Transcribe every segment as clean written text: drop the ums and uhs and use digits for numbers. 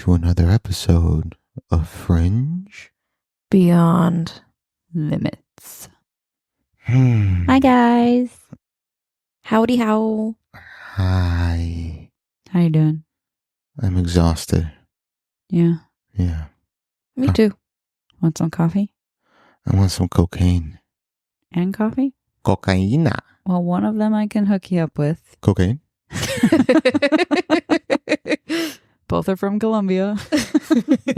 to another episode of Fringe Beyond Limits. Hi, guys. Howdy, how? Hi. How you doing? I'm exhausted. Yeah. Yeah. Me too. Want some coffee? I want some cocaine. And coffee? Cocaína. Well, one of them I can hook you up with. Cocaine? Both are from Colombia.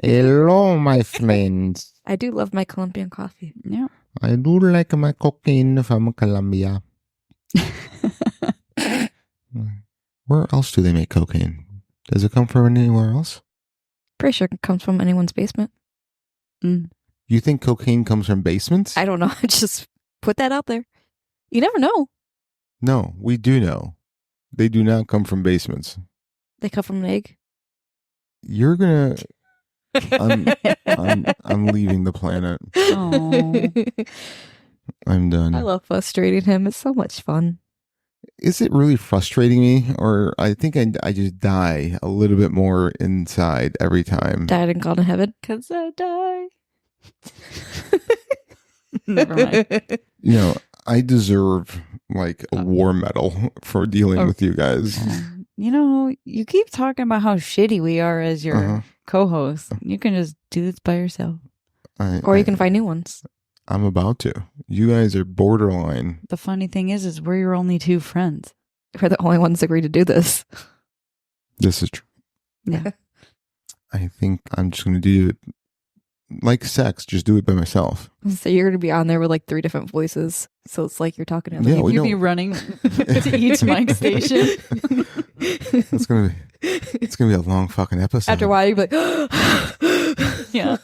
Hello, my friends. I do love my Colombian coffee. Yeah. I do like my cocaine from Colombia. Where else do they make cocaine? Does it come from anywhere else? Pretty sure it comes from anyone's basement. You think cocaine comes from basements? I don't know. Just put that out there. You never know. No, we do know. They do not come from basements. They come from an egg. You're gonna... I'm leaving the planet. Oh. I'm done. I love frustrating him. It's so much fun. Is it really frustrating me? Or I think I just die a little bit more inside every time. Died and gone to heaven. Because I die. Never mind. You know, I deserve like a war medal for dealing with you guys. You know, you keep talking about how shitty we are as your co-host. You can just do this by yourself. Or you can find new ones. I'm about to. You guys are borderline. The funny thing is we're your only two friends. We're the only ones that agree to do this. This is true. Yeah. I think I'm just going to do it like sex. Just do it by myself. So you're going to be on there with like 3 different voices. So it's like you're talking to Yeah, we You'd don't. be running to each mic station. It's gonna be a long fucking episode. After a while, you'd be like, Yeah.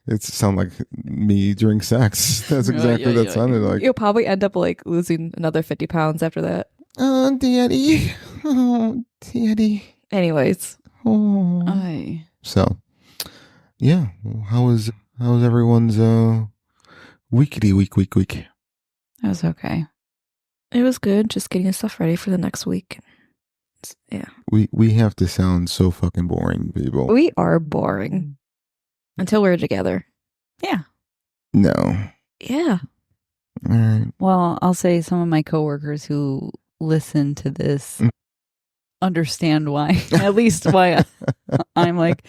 It sound like me during sex. That's exactly what that sounded like. You'll probably end up like losing another 50 pounds after that. Oh, daddy. Oh, daddy. Anyways. Oh. Aye. So, yeah. How was everyone's week? That was okay. It was good. Just getting stuff ready for the next week. Yeah. We have to sound so fucking boring, people. We are boring. Until we're together. Yeah. No. Yeah. All right. Well, I'll say some of my coworkers who listen to this understand why. At least why I'm like,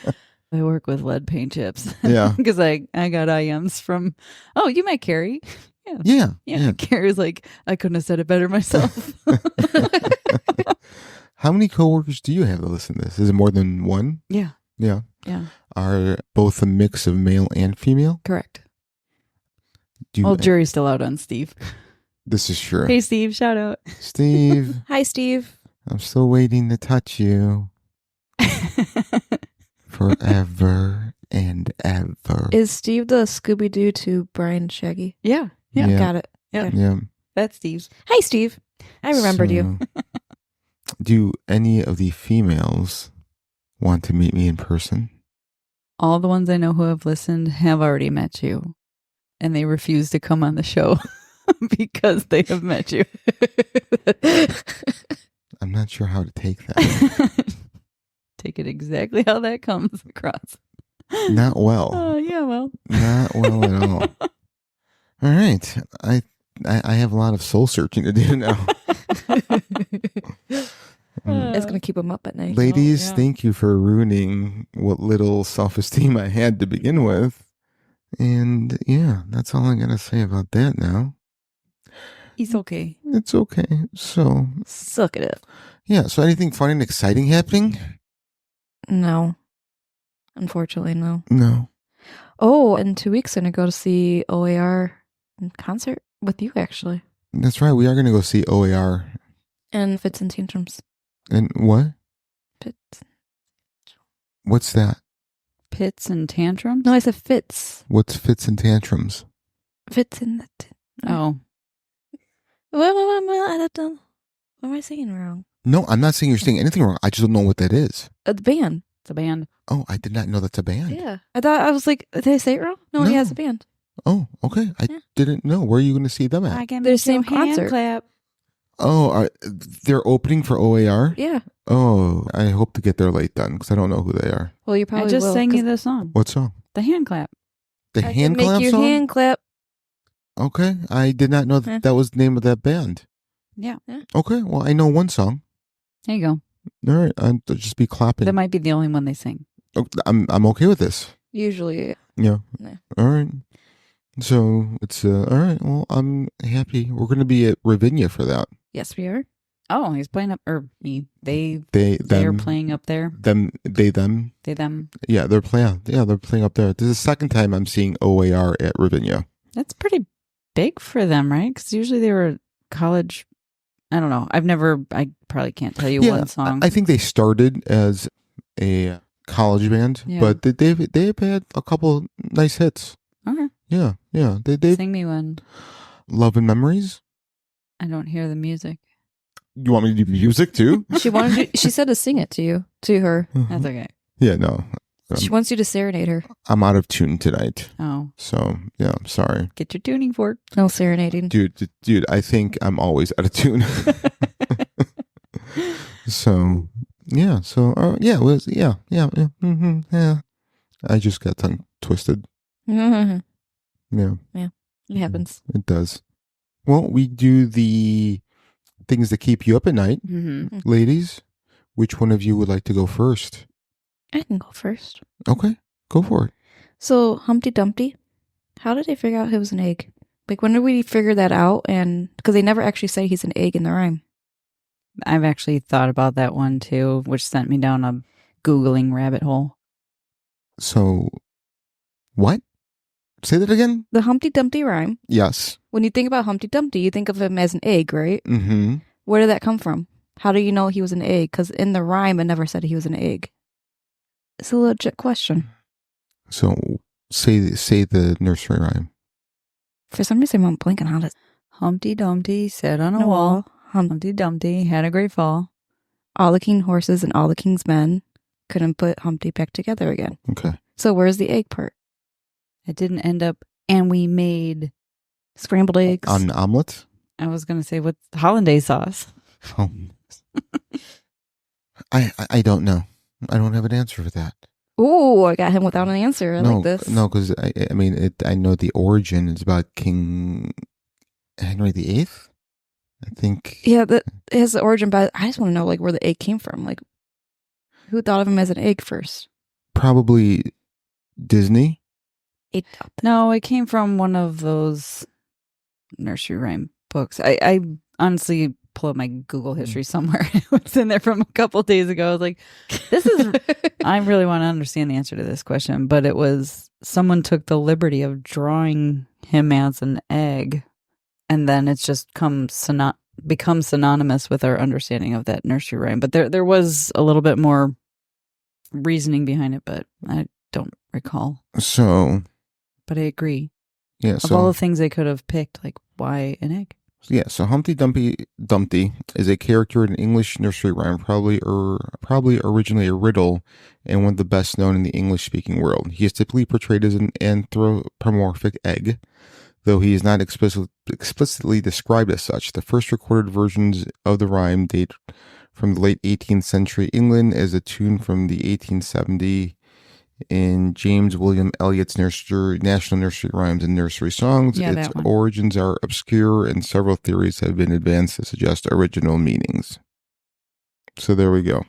I work with lead paint chips. Yeah. Because I got IMs from, oh, you met Carrie. Yeah. Carrie's like, I couldn't have said it better myself. How many coworkers do you have that listen to this? Is it more than one? Yeah. Yeah. Yeah. Are both a mix of male and female? Correct. Well, jury's still out on Steve. This is true. Hey, Steve, shout out. Steve, Hi, Steve. I'm still waiting to touch you forever and ever. Is Steve the Scooby-Doo to Brian Shaggy? Yeah. Yeah. Got it. Yeah. Okay. Yeah. That's Steve's. Hi, Steve. I remembered you. Do any of the females want to meet me in person? All the ones I know who have listened have already met you. And they refuse to come on the show because they have met you. I'm not sure how to take that. Take it exactly how that comes across. Not well. Oh, yeah, well. Not well at all. All right. I have a lot of soul searching to do now. It's going to keep him up at night. Ladies, yeah. Thank you for ruining what little self-esteem I had to begin with. And yeah, that's all I'm going to say about that now. He's okay. It's okay. So, Suck it up. yeah. So anything fun and exciting happening? No. Unfortunately, no. No. Oh, in 2 weeks, I'm going to go to see OAR in concert with you, actually. That's right. We are going to go see OAR. And Fits and Tantrums. And what? Fits. What's that? Pits and tantrums? No, I said Fits. What's Fits and Tantrums? Fits in the... Oh. What am I saying wrong? No, I'm not saying you're saying anything wrong. I just don't know what that is. The band. It's a band. Oh, I did not know that's a band. Yeah. I was like, did I say it wrong? No, he No. has a band. Oh, okay. I Yeah. didn't know. Where are you going to see them at? I can Their make same your hand concert. clap. Oh, they're opening for OAR? Yeah. Oh, I hope to get there late then because I don't know who they are. Well, you I probably just will, sang 'cause you the song. What song? The hand clap. The I hand can make clap you song? hand clap. Okay. I did not know Yeah. that was the name of that band. Yeah. Okay. Well, I know one song. There you go. All right. I'll just be clapping. That might be the only one they sing. Oh, I'm okay with this. Usually. Yeah. Yeah. All right. So it's all right. Well, I'm happy. We're going to be at Ravinia for that. Yes, we are. Oh, he's playing up, or he, they They're are playing up there. Them. They, them. Yeah, they're playing. Yeah, they're playing up there. This is the second time I'm seeing OAR at Ravinia. That's pretty big for them, right? Because usually they were college. I don't know. I probably can't tell you one song. I think they started as a college band, Yeah. but they've had a couple nice hits. Okay. Yeah. They Sing me one. Love and Memories. I don't hear the music. You want me to do music too? She said to sing it to her. That's okay. Yeah, no. She wants you to serenade her. I'm out of tune tonight. Oh, So, yeah, I'm sorry. get your tuning fork. No serenading. Dude, I think I'm always out of tune. So, yeah. So, yeah, it was, yeah. Yeah. I just got tongue twisted. It Yeah, happens. it does. Well, we do the things that keep you up at night. Mm-hmm. Ladies, which one of you would like to go first? I can go first. Okay, go for it. So Humpty Dumpty, how did they figure out he was an egg? Like, when did we figure that out? And because they never actually say he's an egg in the rhyme. I've actually thought about that one too, which sent me down a Googling rabbit hole. So, what? Say that again? The Humpty Dumpty rhyme. Yes. When you think about Humpty Dumpty, you think of him as an egg, right? Mm-hmm. Where did that come from? How do you know he was an egg? Because in the rhyme, it never said he was an egg. It's a legit question. So, say the nursery rhyme. For some reason, I'm blanking on it. Humpty Dumpty sat on a wall. Humpty Dumpty had a great fall. All the king horses and all the king's men couldn't put Humpty back together again. Okay. So where's the egg part? It didn't end up, and we made, Scrambled eggs. An omelet? I was going to say, what hollandaise sauce? Oh. I don't know. I don't have an answer for that. Ooh, I got him without an answer. I no, like this. No, because I mean, I know the origin is about King Henry VIII. I think. Yeah, that has the origin, but I just want to know like where the egg came from. Like, who thought of him as an egg first? Probably Disney. No, it came from one of those nursery rhyme books. I honestly pull up my Google history somewhere. It was in there from a couple of days ago. I was like, this is, I really want to understand the answer to this question, but it was someone took the liberty of drawing him as an egg, and then it's just becomes synonymous with our understanding of that nursery rhyme. But there was a little bit more reasoning behind it, but I don't recall. So. But I agree. Yeah. Of all the things they could have picked, like, why an egg? Yeah, so Humpty Dumpty is a character in an English nursery rhyme, probably originally a riddle, and one of the best known in the English-speaking world. He is typically portrayed as an anthropomorphic egg, though he is not explicitly described as such. The first recorded versions of the rhyme date from the late 18th century England as a tune from the 1870 in James William Eliot's National Nursery Rhymes and Nursery Songs. Yeah, its origins are obscure, and several theories have been advanced to suggest original meanings. So there we go.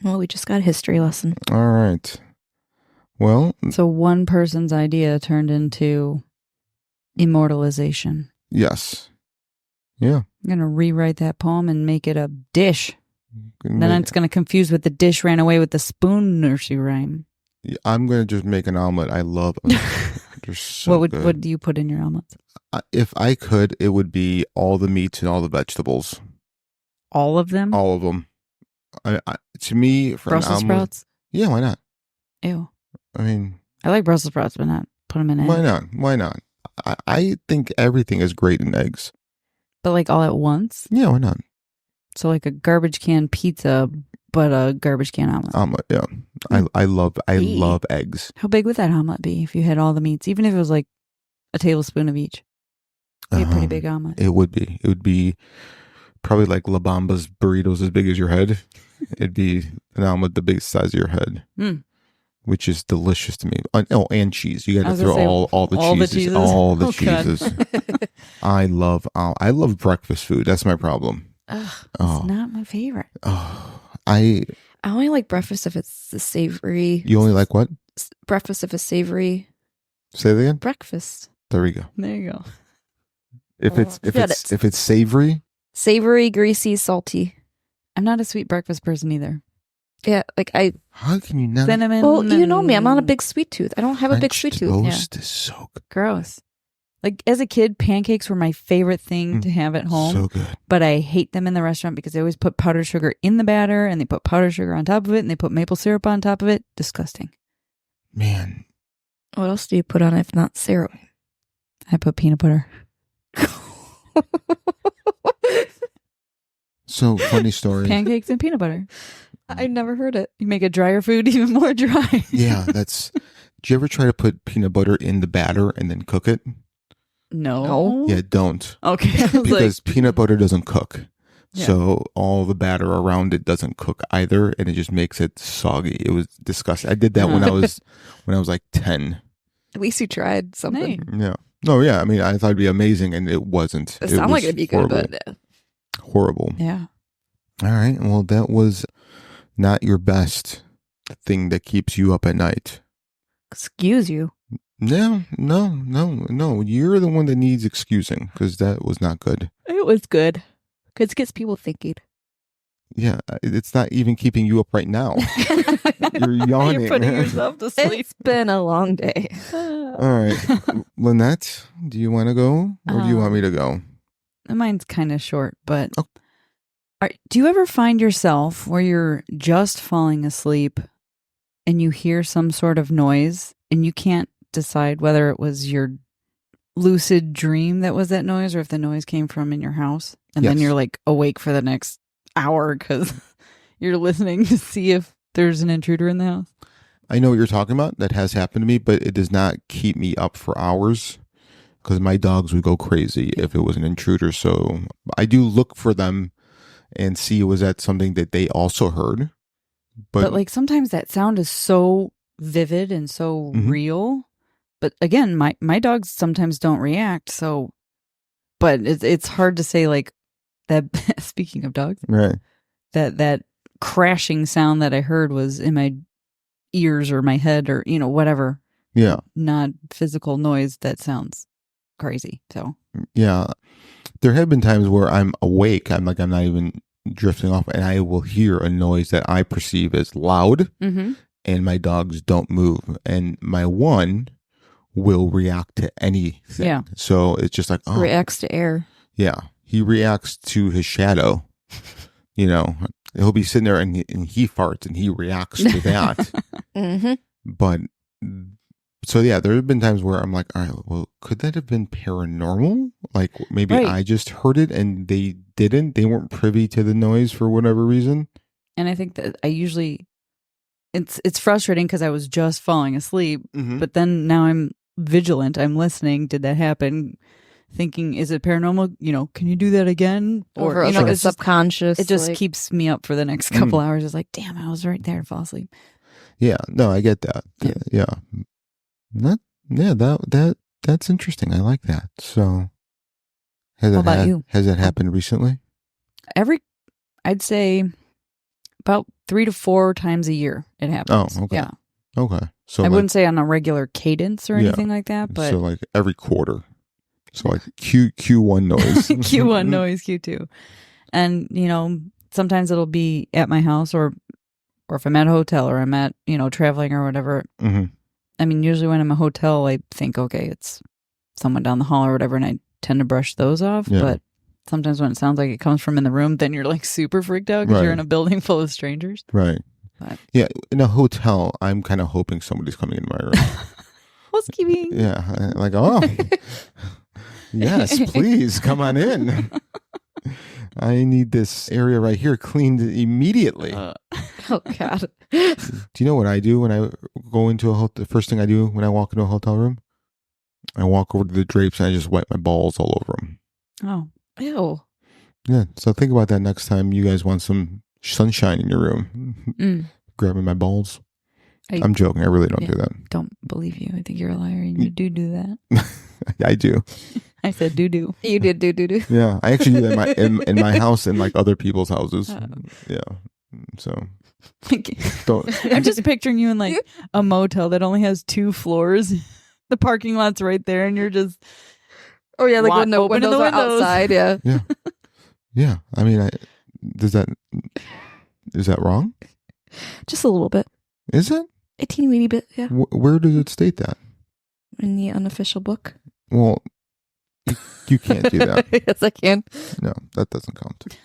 Well, we just got a history lesson. All right. Well. So one person's idea turned into immortalization. Yes. Yeah. I'm going to rewrite that poem and make it a dish. Then it's going to confuse with the dish ran away with the spoon nursery rhyme. I'm going to just make an omelet. I love them. They're so what good. What do you put in your omelets? If I could, it would be all the meats and all the vegetables. All of them? All of them. To me, for Brussels an omelet, sprouts? Yeah, why not? Ew. I mean, I like Brussels sprouts, but not put them in eggs. Why not? Why not? I think everything is great in eggs. But like all at once? Yeah, why not? So like a garbage can pizza, but a garbage can omelet. Omelet, yeah. I love eggs. How big would that omelet be if you had all the meats? Even if it was like a tablespoon of each. It'd be a pretty big omelet. It would be. It would be Probably like La Bamba's burritos as big as your head. It'd be an omelet the biggest size of your head. Mm. Which is delicious to me. And cheese. You got I to was throw gonna say, all the all the cheeses. cheeses? All the Oh, God. cheeses. I love breakfast food. That's my problem. Ugh, Oh. it's not my favorite. Oh, I only like breakfast if it's the savory. you only like what? Breakfast if it's savory. Say that again. Breakfast. There we go. There you go. If it's Get it. if it's savory, Savory, greasy, salty. I'm not a sweet breakfast person either. Yeah, like how can you not? Cinnamon. well, you know me. I'm not a and big sweet tooth. I don't have a big French sweet tooth. toast is so good. gross. Like as a kid, pancakes were my favorite thing to have at home. So good. But I hate them in the restaurant because they always put powdered sugar in the batter and they put powdered sugar on top of it and they put maple syrup on top of it. Disgusting. Man, What else do you put on it if not syrup? I put peanut butter. so funny story. Pancakes and peanut butter. I never heard it. You make a drier food even more dry. Yeah, that's. Do you ever try to put peanut butter in the batter and then cook it? No. Yeah, don't. Okay. I was Because peanut butter doesn't cook. Yeah. So all the batter around it doesn't cook either, and it just makes it soggy. It was disgusting. I did that when I was like 10. At least you tried something. Nice. Yeah. No, yeah. I mean, I thought it'd be amazing, and it wasn't. It sounded like was it'd be good, horrible. but Horrible. Yeah. All right. Well, that was not your best thing that keeps you up at night. excuse you. No. You're the one that needs excusing because that was not good. It was good. Because it gets people thinking. Yeah, it's not even keeping you up right now. You're yawning. You're putting yourself to sleep. It's been a long day. All right. Lynette, do you want to go or do you want me to go? Mine's kind of short, but Oh. Do you ever find yourself where you're just falling asleep and you hear some sort of noise and you can't decide whether it was your lucid dream that was that noise or if the noise came from in your house? And then Yes. you're like awake for the next hour because you're listening to see if there's an intruder in the house. I know what you're talking about. That has happened to me, but it does not keep me up for hours because my dogs would go crazy if it was an intruder. So I do look for them and see was that something that they also heard. But like sometimes that sound is so vivid and so Mhm. real. But again, my dogs sometimes don't react. So, but it's hard to say like that. Speaking of dogs, right. that crashing sound that I heard was in my ears or my head or whatever. Yeah. Not physical noise that sounds crazy. So Yeah. There have been times where I'm awake. I'm not even drifting off and I will hear a noise that I perceive as loud and my dogs don't move. And my one will react to anything. Yeah. So it's just like, oh, Reacts to air. yeah. He reacts to his shadow. He'll be sitting there and he farts and he reacts to that. Mm-hmm. But so yeah, there have been times where I'm like, all right, well, could that have been paranormal? Like maybe Right. I just heard it and they didn't. They weren't privy to the noise for whatever reason. and I think that I usually it's frustrating because I was just falling asleep. But then now I'm vigilant. I'm listening. Did that happen? Thinking, is it paranormal? Can you do that again? Or Or like a it's just, subconscious. it just like, keeps me up for the next couple hours. It's like, damn, I was right there. Fall asleep. Yeah, no, I get that. Yeah, that's interesting. I like that. So, How about you? Has that happened recently? I'd say about 3 to 4 times a year it happens. Oh, okay. Yeah. Okay, so I like, wouldn't say on a regular cadence or Yeah. anything like that, but so like every quarter. So like Q1 noise, Q1 noise, Q2. And, sometimes it'll be at my house or if I'm at a hotel or I'm at, traveling or whatever. hmm I mean, usually when I'm at a hotel, I think, okay, it's someone down the hall or whatever, and I tend to brush those off. Yeah. But sometimes when it sounds like it comes from in the room, then you're like super freaked out because you're Right. in a building full of strangers. Right. But- Yeah, in a hotel, I'm kind of hoping somebody's coming in my room. Housekeeping. Yeah, like, oh, yes, please come on in. I need this area right here cleaned immediately. Oh God. Do you know what I do when I go into a hotel? The first thing I do when I walk into a hotel room, I walk over to the drapes and I just wipe my balls all over them. Oh, Ew. Yeah. So think about that next time you guys want some sunshine in your room. Grabbing my balls. I'm joking. I really don't do that. Don't believe you. I think you're a liar and you do that. I do. I said do. You did do. Yeah. I actually do that in my house and like other people's houses. Yeah. So don't. I'm just picturing you in like a motel that only has 2 floors. The parking lot's right there and you're just... Oh yeah, like when the opening windows are outside, yeah. Yeah. Yeah. I mean, is that wrong? Just a little bit. Is it? A teeny weeny bit, yeah. Where does it state that? In the unofficial book. Well, you can't do that. Yes, I can. No, that doesn't count.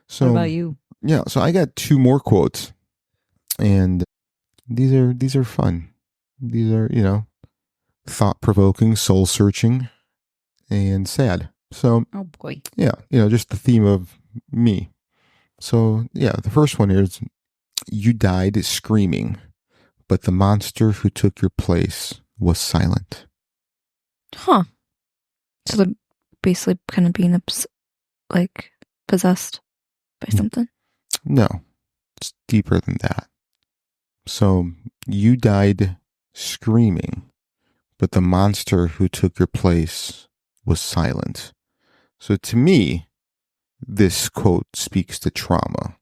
So, what about you? Yeah, so I got 2 more quotes, and these are fun. These are, thought-provoking, soul-searching, and sad. So, Oh boy. yeah, just the theme of me. So, yeah, the first one is, you died screaming, but the monster who took your place was silent. Huh. So they're basically kind of being possessed by something? No, it's deeper than that. So, you died screaming, but the monster who took your place was silent. So to me, this quote speaks to trauma.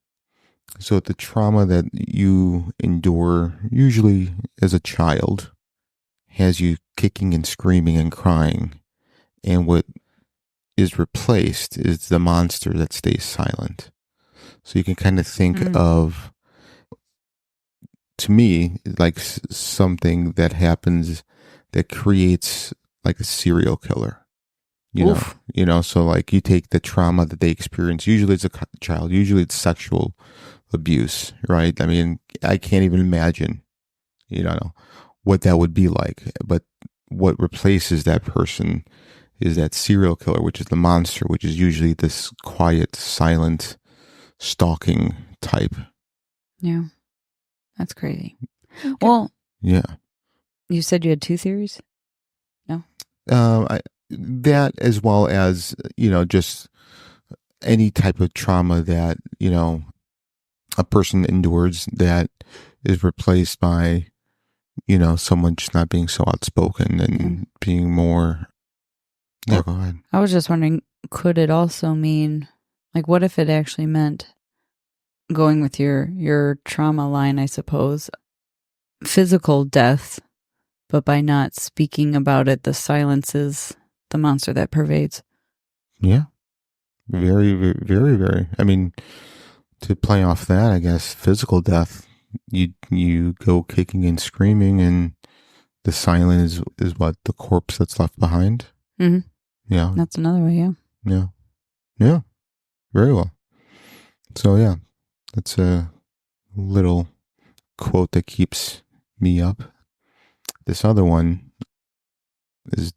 So the trauma that you endure, usually as a child, has you kicking and screaming and crying. And what is replaced is the monster that stays silent. So you can kind of think of, to me, like something that happens that creates like a serial killer. You know, so like you take the trauma that they experience, usually it's a child, usually it's sexual abuse, right? I mean, I can't even imagine, what that would be like. But what replaces that person is that serial killer, which is the monster, which is usually this quiet, silent, stalking type. Yeah. That's crazy. Okay. Well, yeah. You said you had 2 theories? No. That as well as, just any type of trauma that, a person endures that is replaced by, someone just not being so outspoken and being more. Yeah, go ahead. I was just wondering, could it also mean, like, what if it actually meant, going with your trauma line, I suppose, physical death, but by not speaking about it, the silence is the monster that pervades? Yeah. Very, very, very, very. I mean, to play off that, I guess, physical death, you go kicking and screaming, and the silence is what? The corpse that's left behind? Mm-hmm. Yeah. That's another way, yeah. Yeah. Yeah. Very well. So, yeah, that's a little quote that keeps me up. This other one is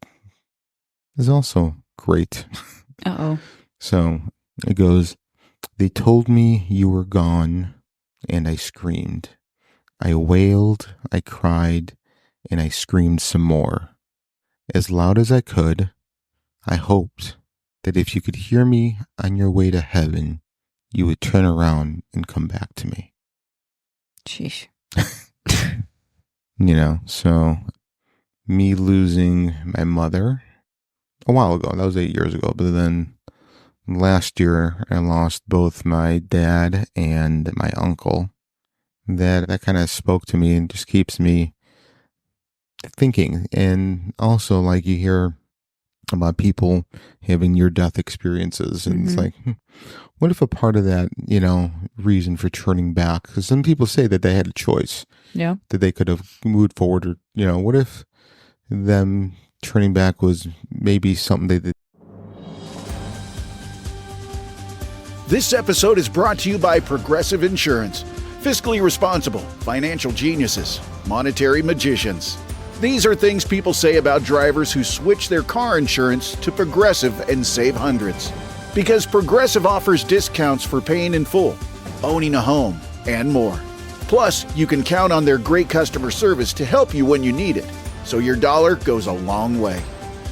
also great. Uh-oh. So it goes, they told me you were gone, and I screamed. I wailed, I cried, and I screamed some more. As loud as I could, I hoped that if you could hear me on your way to heaven, you would turn around and come back to me. Sheesh. So me losing my mother a while ago, that was 8 years ago, but then last year I lost both my dad and my uncle. That kind of spoke to me and just keeps me thinking. And also, like, you hear about people having near-death experiences, and it's like, what if a part of that, reason for turning back? Because some people say that they had a choice. Yeah. That they could have moved forward, or, what if them turning back was maybe something they did? This episode is brought to you by Progressive Insurance. Fiscally responsible, financial geniuses, monetary magicians. These are things people say about drivers who switch their car insurance to Progressive and save hundreds. Because Progressive offers discounts for paying in full, owning a home, and more. Plus, you can count on their great customer service to help you when you need it, so your dollar goes a long way.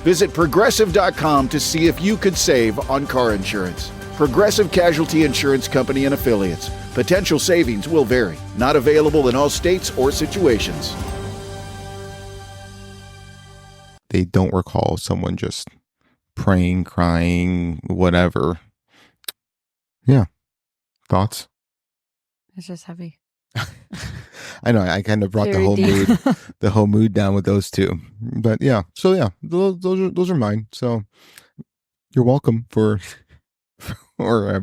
Visit Progressive.com to see if you could save on car insurance. Progressive Casualty Insurance Company and Affiliates. Potential savings will vary. Not available in all states or situations. They don't recall someone just praying, crying, whatever. Yeah. Thoughts? It's just heavy. I know. I kind of brought Very deep. the whole mood down with those two. But yeah. So yeah, those are mine. So you're welcome for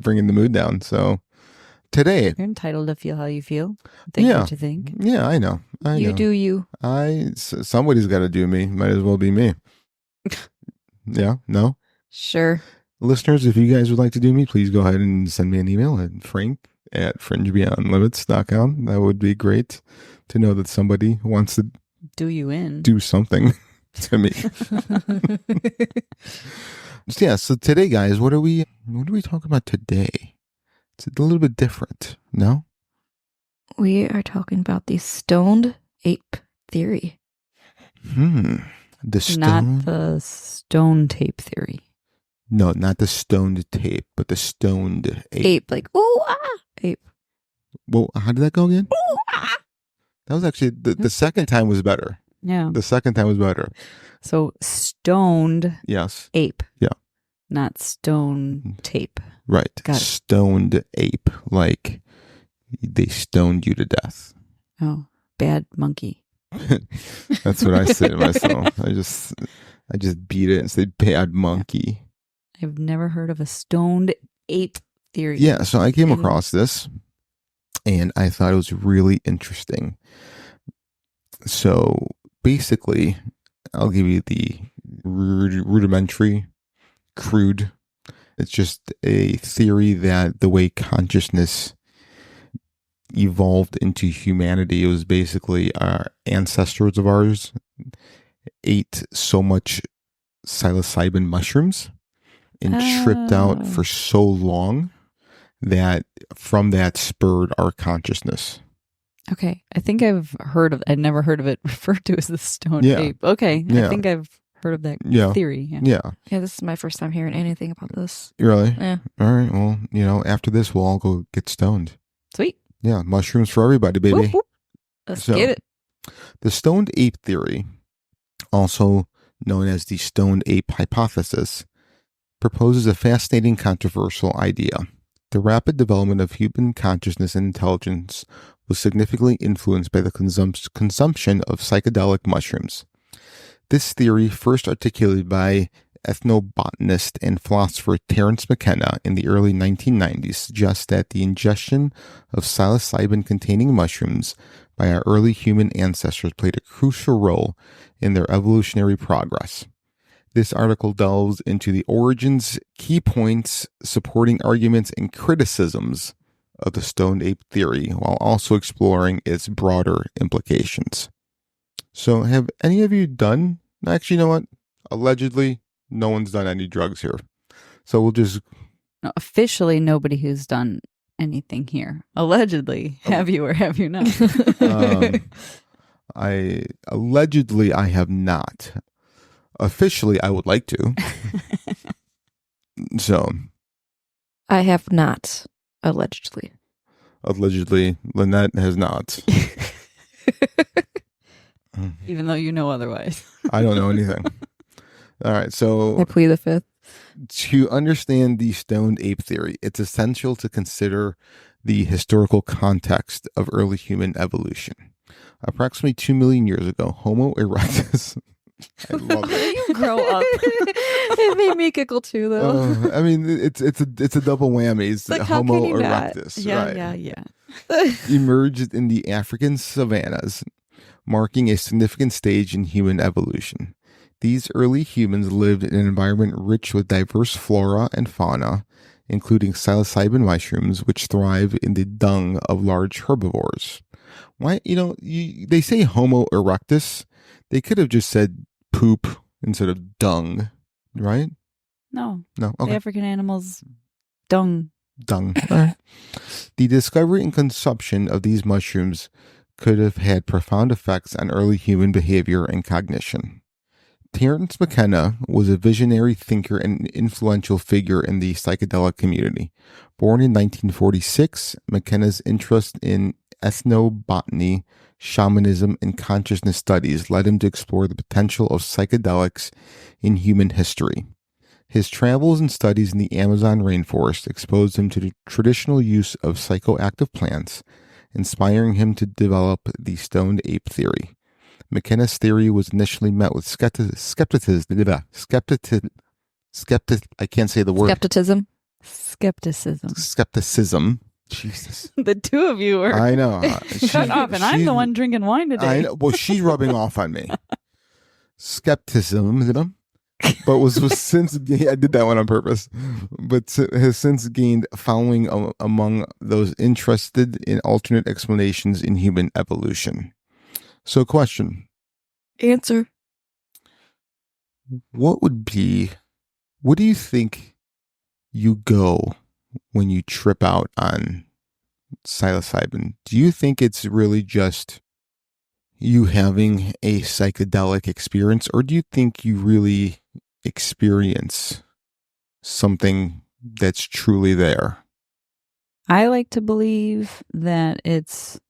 bringing the mood down. So today, You're entitled to feel how you feel. Think what you think. yeah, I know. You do you. Somebody's got to do me. Might as well be me. Yeah. No. Sure. Listeners, if you guys would like to do me, please go ahead and send me an email at frank@fringebeyondlimits.com. That would be great to know that somebody wants to Do you in? do something to me. So, yeah, so today, guys, what are we talking about today? It's a little bit different, no? We are talking about the Stoned Ape Theory. The Not the stone tape theory. No, not the stoned tape, but the stoned ape. Ape, like, ooh, ah, ape. Well, how did that go again? Ooh, ah. That was actually, the second time was better. Yeah. The second time was better. So stoned Yes. ape. Yeah. Not stone tape. Right. Got it. Stoned ape. Like they stoned you to death. Oh, bad monkey. That's what I say to myself. I just beat it and say bad monkey. I've never heard of a stoned ape theory. Yeah, so I came across this and I thought it was really interesting. So basically, I'll give you the rudimentary, crude. It's just a theory that the way consciousness evolved into humanity, it was basically our ancestors of ours ate so much psilocybin mushrooms and tripped out for so long that from that spurred our consciousness. Okay. I think I'd never heard of it referred to as the stoned ape. Okay. Yeah. I think I've heard of that theory. Yeah. Yeah, this is my first time hearing anything about this. Really? Yeah. All right. Well, after this, we'll all go get stoned. Sweet. Yeah. Mushrooms for everybody, baby. Whoop, whoop. Let's get it. The stoned ape theory, also known as the stoned ape hypothesis, proposes a fascinating controversial idea. The rapid development of human consciousness and intelligence was significantly influenced by the consumption of psychedelic mushrooms. This theory, first articulated by ethnobotanist and philosopher Terence McKenna in the early 1990s, suggests that the ingestion of psilocybin-containing mushrooms by our early human ancestors played a crucial role in their evolutionary progress. This article delves into the origins, key points, supporting arguments, and criticisms of the stoned ape theory, while also exploring its broader implications. So, have any of you done? Actually, you know what? Allegedly, no one's done any drugs here. So we'll just... No, officially, nobody who's done anything here. Allegedly, have you or have you not? I have not. Officially, I would like to. So, I have not, allegedly. Allegedly, Lynette has not. Even though you know otherwise. I don't know anything. All right, so I plead the fifth. to understand the stoned ape theory, it's essential to consider the historical context of early human evolution. Approximately 2 million years ago, Homo erectus... I love it. You grow up. It made me giggle too, though. I mean, it's a double whammy. It's like, how Homo can you not? erectus, Yeah, right? yeah. Emerged in the African savannas, marking a significant stage in human evolution. These early humans lived in an environment rich with diverse flora and fauna, including psilocybin mushrooms, which thrive in the dung of large herbivores. Why, they say Homo erectus. They could have just said poop instead of dung, right? No. Okay. The African animals, dung. Dung. The discovery and consumption of these mushrooms could have had profound effects on early human behavior and cognition. Terence McKenna was a visionary thinker and influential figure in the psychedelic community. Born in 1946, McKenna's interest in ethnobotany, shamanism, and consciousness studies led him to explore the potential of psychedelics in human history. His travels and studies in the Amazon rainforest exposed him to the traditional use of psychoactive plants, inspiring him to develop the Stoned Ape Theory. McKenna's theory was initially met with skepticism. I can't say the word. Skepticism. Jesus. The two of you are I know. cut off, and I'm the one drinking wine today. I know. Well, she's rubbing off on me. Skepticism, but was since I did that one on purpose, but has since gained following among those interested in alternate explanations in human evolution. So, question. Answer. What do you think you go when you trip out on psilocybin? Do you think it's really just you having a psychedelic experience, or do you think you really experience something that's truly there? I like to believe that it's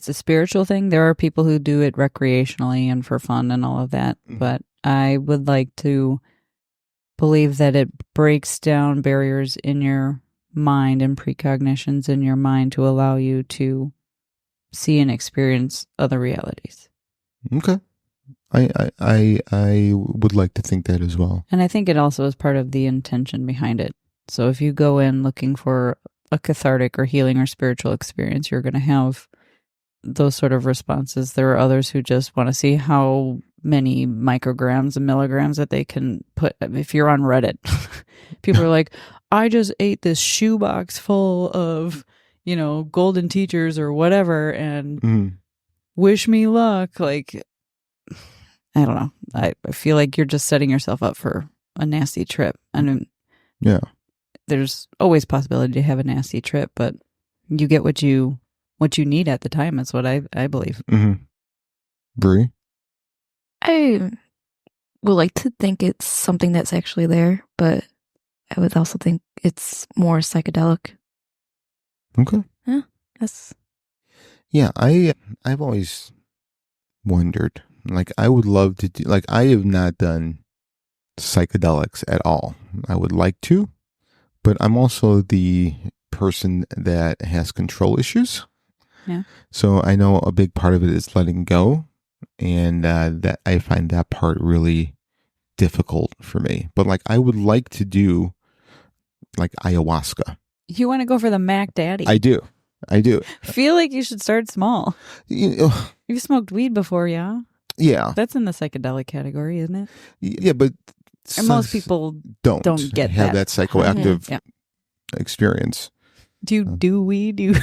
a spiritual thing. There are people who do it recreationally and for fun and all of that, but I would like to believe that it breaks down barriers in your mind and precognitions in your mind to allow you see and experience other realities. Okay. I would like to think that as well. And I think it also is part of the intention behind it. So if you go in looking for a cathartic or healing or spiritual experience, you're going to have those sort of responses. There are others who just want to see how many micrograms and milligrams that they can put. If you're on Reddit, people are like, I just ate this shoebox full of, golden teachers or whatever, and wish me luck. Like, I don't know. I feel like you're just setting yourself up for a nasty trip. I mean, yeah, there's always possibility to have a nasty trip, but you get what you need at the time. That's what I believe. Bree? I would like to think it's something that's actually there, but I would also think it's more psychedelic. Okay. Yeah, that's... Yeah, I've always wondered, like, I would love to do, like, I have not done psychedelics at all. I would like to, but I'm also the person that has control issues. Yeah. So I know a big part of it is letting go, and that I find that part really difficult for me. But like, I would like to do like ayahuasca. You want to go for the Mac Daddy? I do. I feel like you should start small. You've smoked weed before, yeah? Yeah. That's in the psychedelic category, isn't it? Yeah, but and most people don't get have that psychoactive experience. Do you do weed? Do you do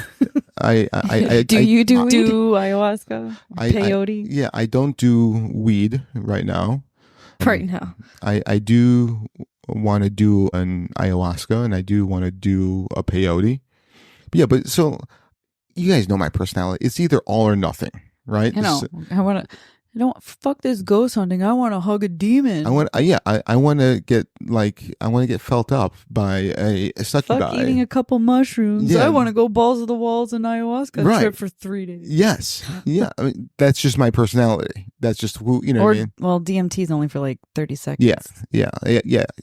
ayahuasca? Peyote? I don't do weed right now. Right now. I do want to do an ayahuasca, and I do want to do a peyote. But yeah, but so you guys know my personality. It's either all or nothing, right? I know. I don't fuck this ghost hunting. I want to hug a demon. I want to get felt up by a succubus. Fuck eating a couple mushrooms. Yeah. I want to go balls to the walls and ayahuasca trip for 3 days. Yes. Yeah. I mean, that's just my personality. That's just who, what I mean? Well, DMT is only for like 30 seconds. Yeah.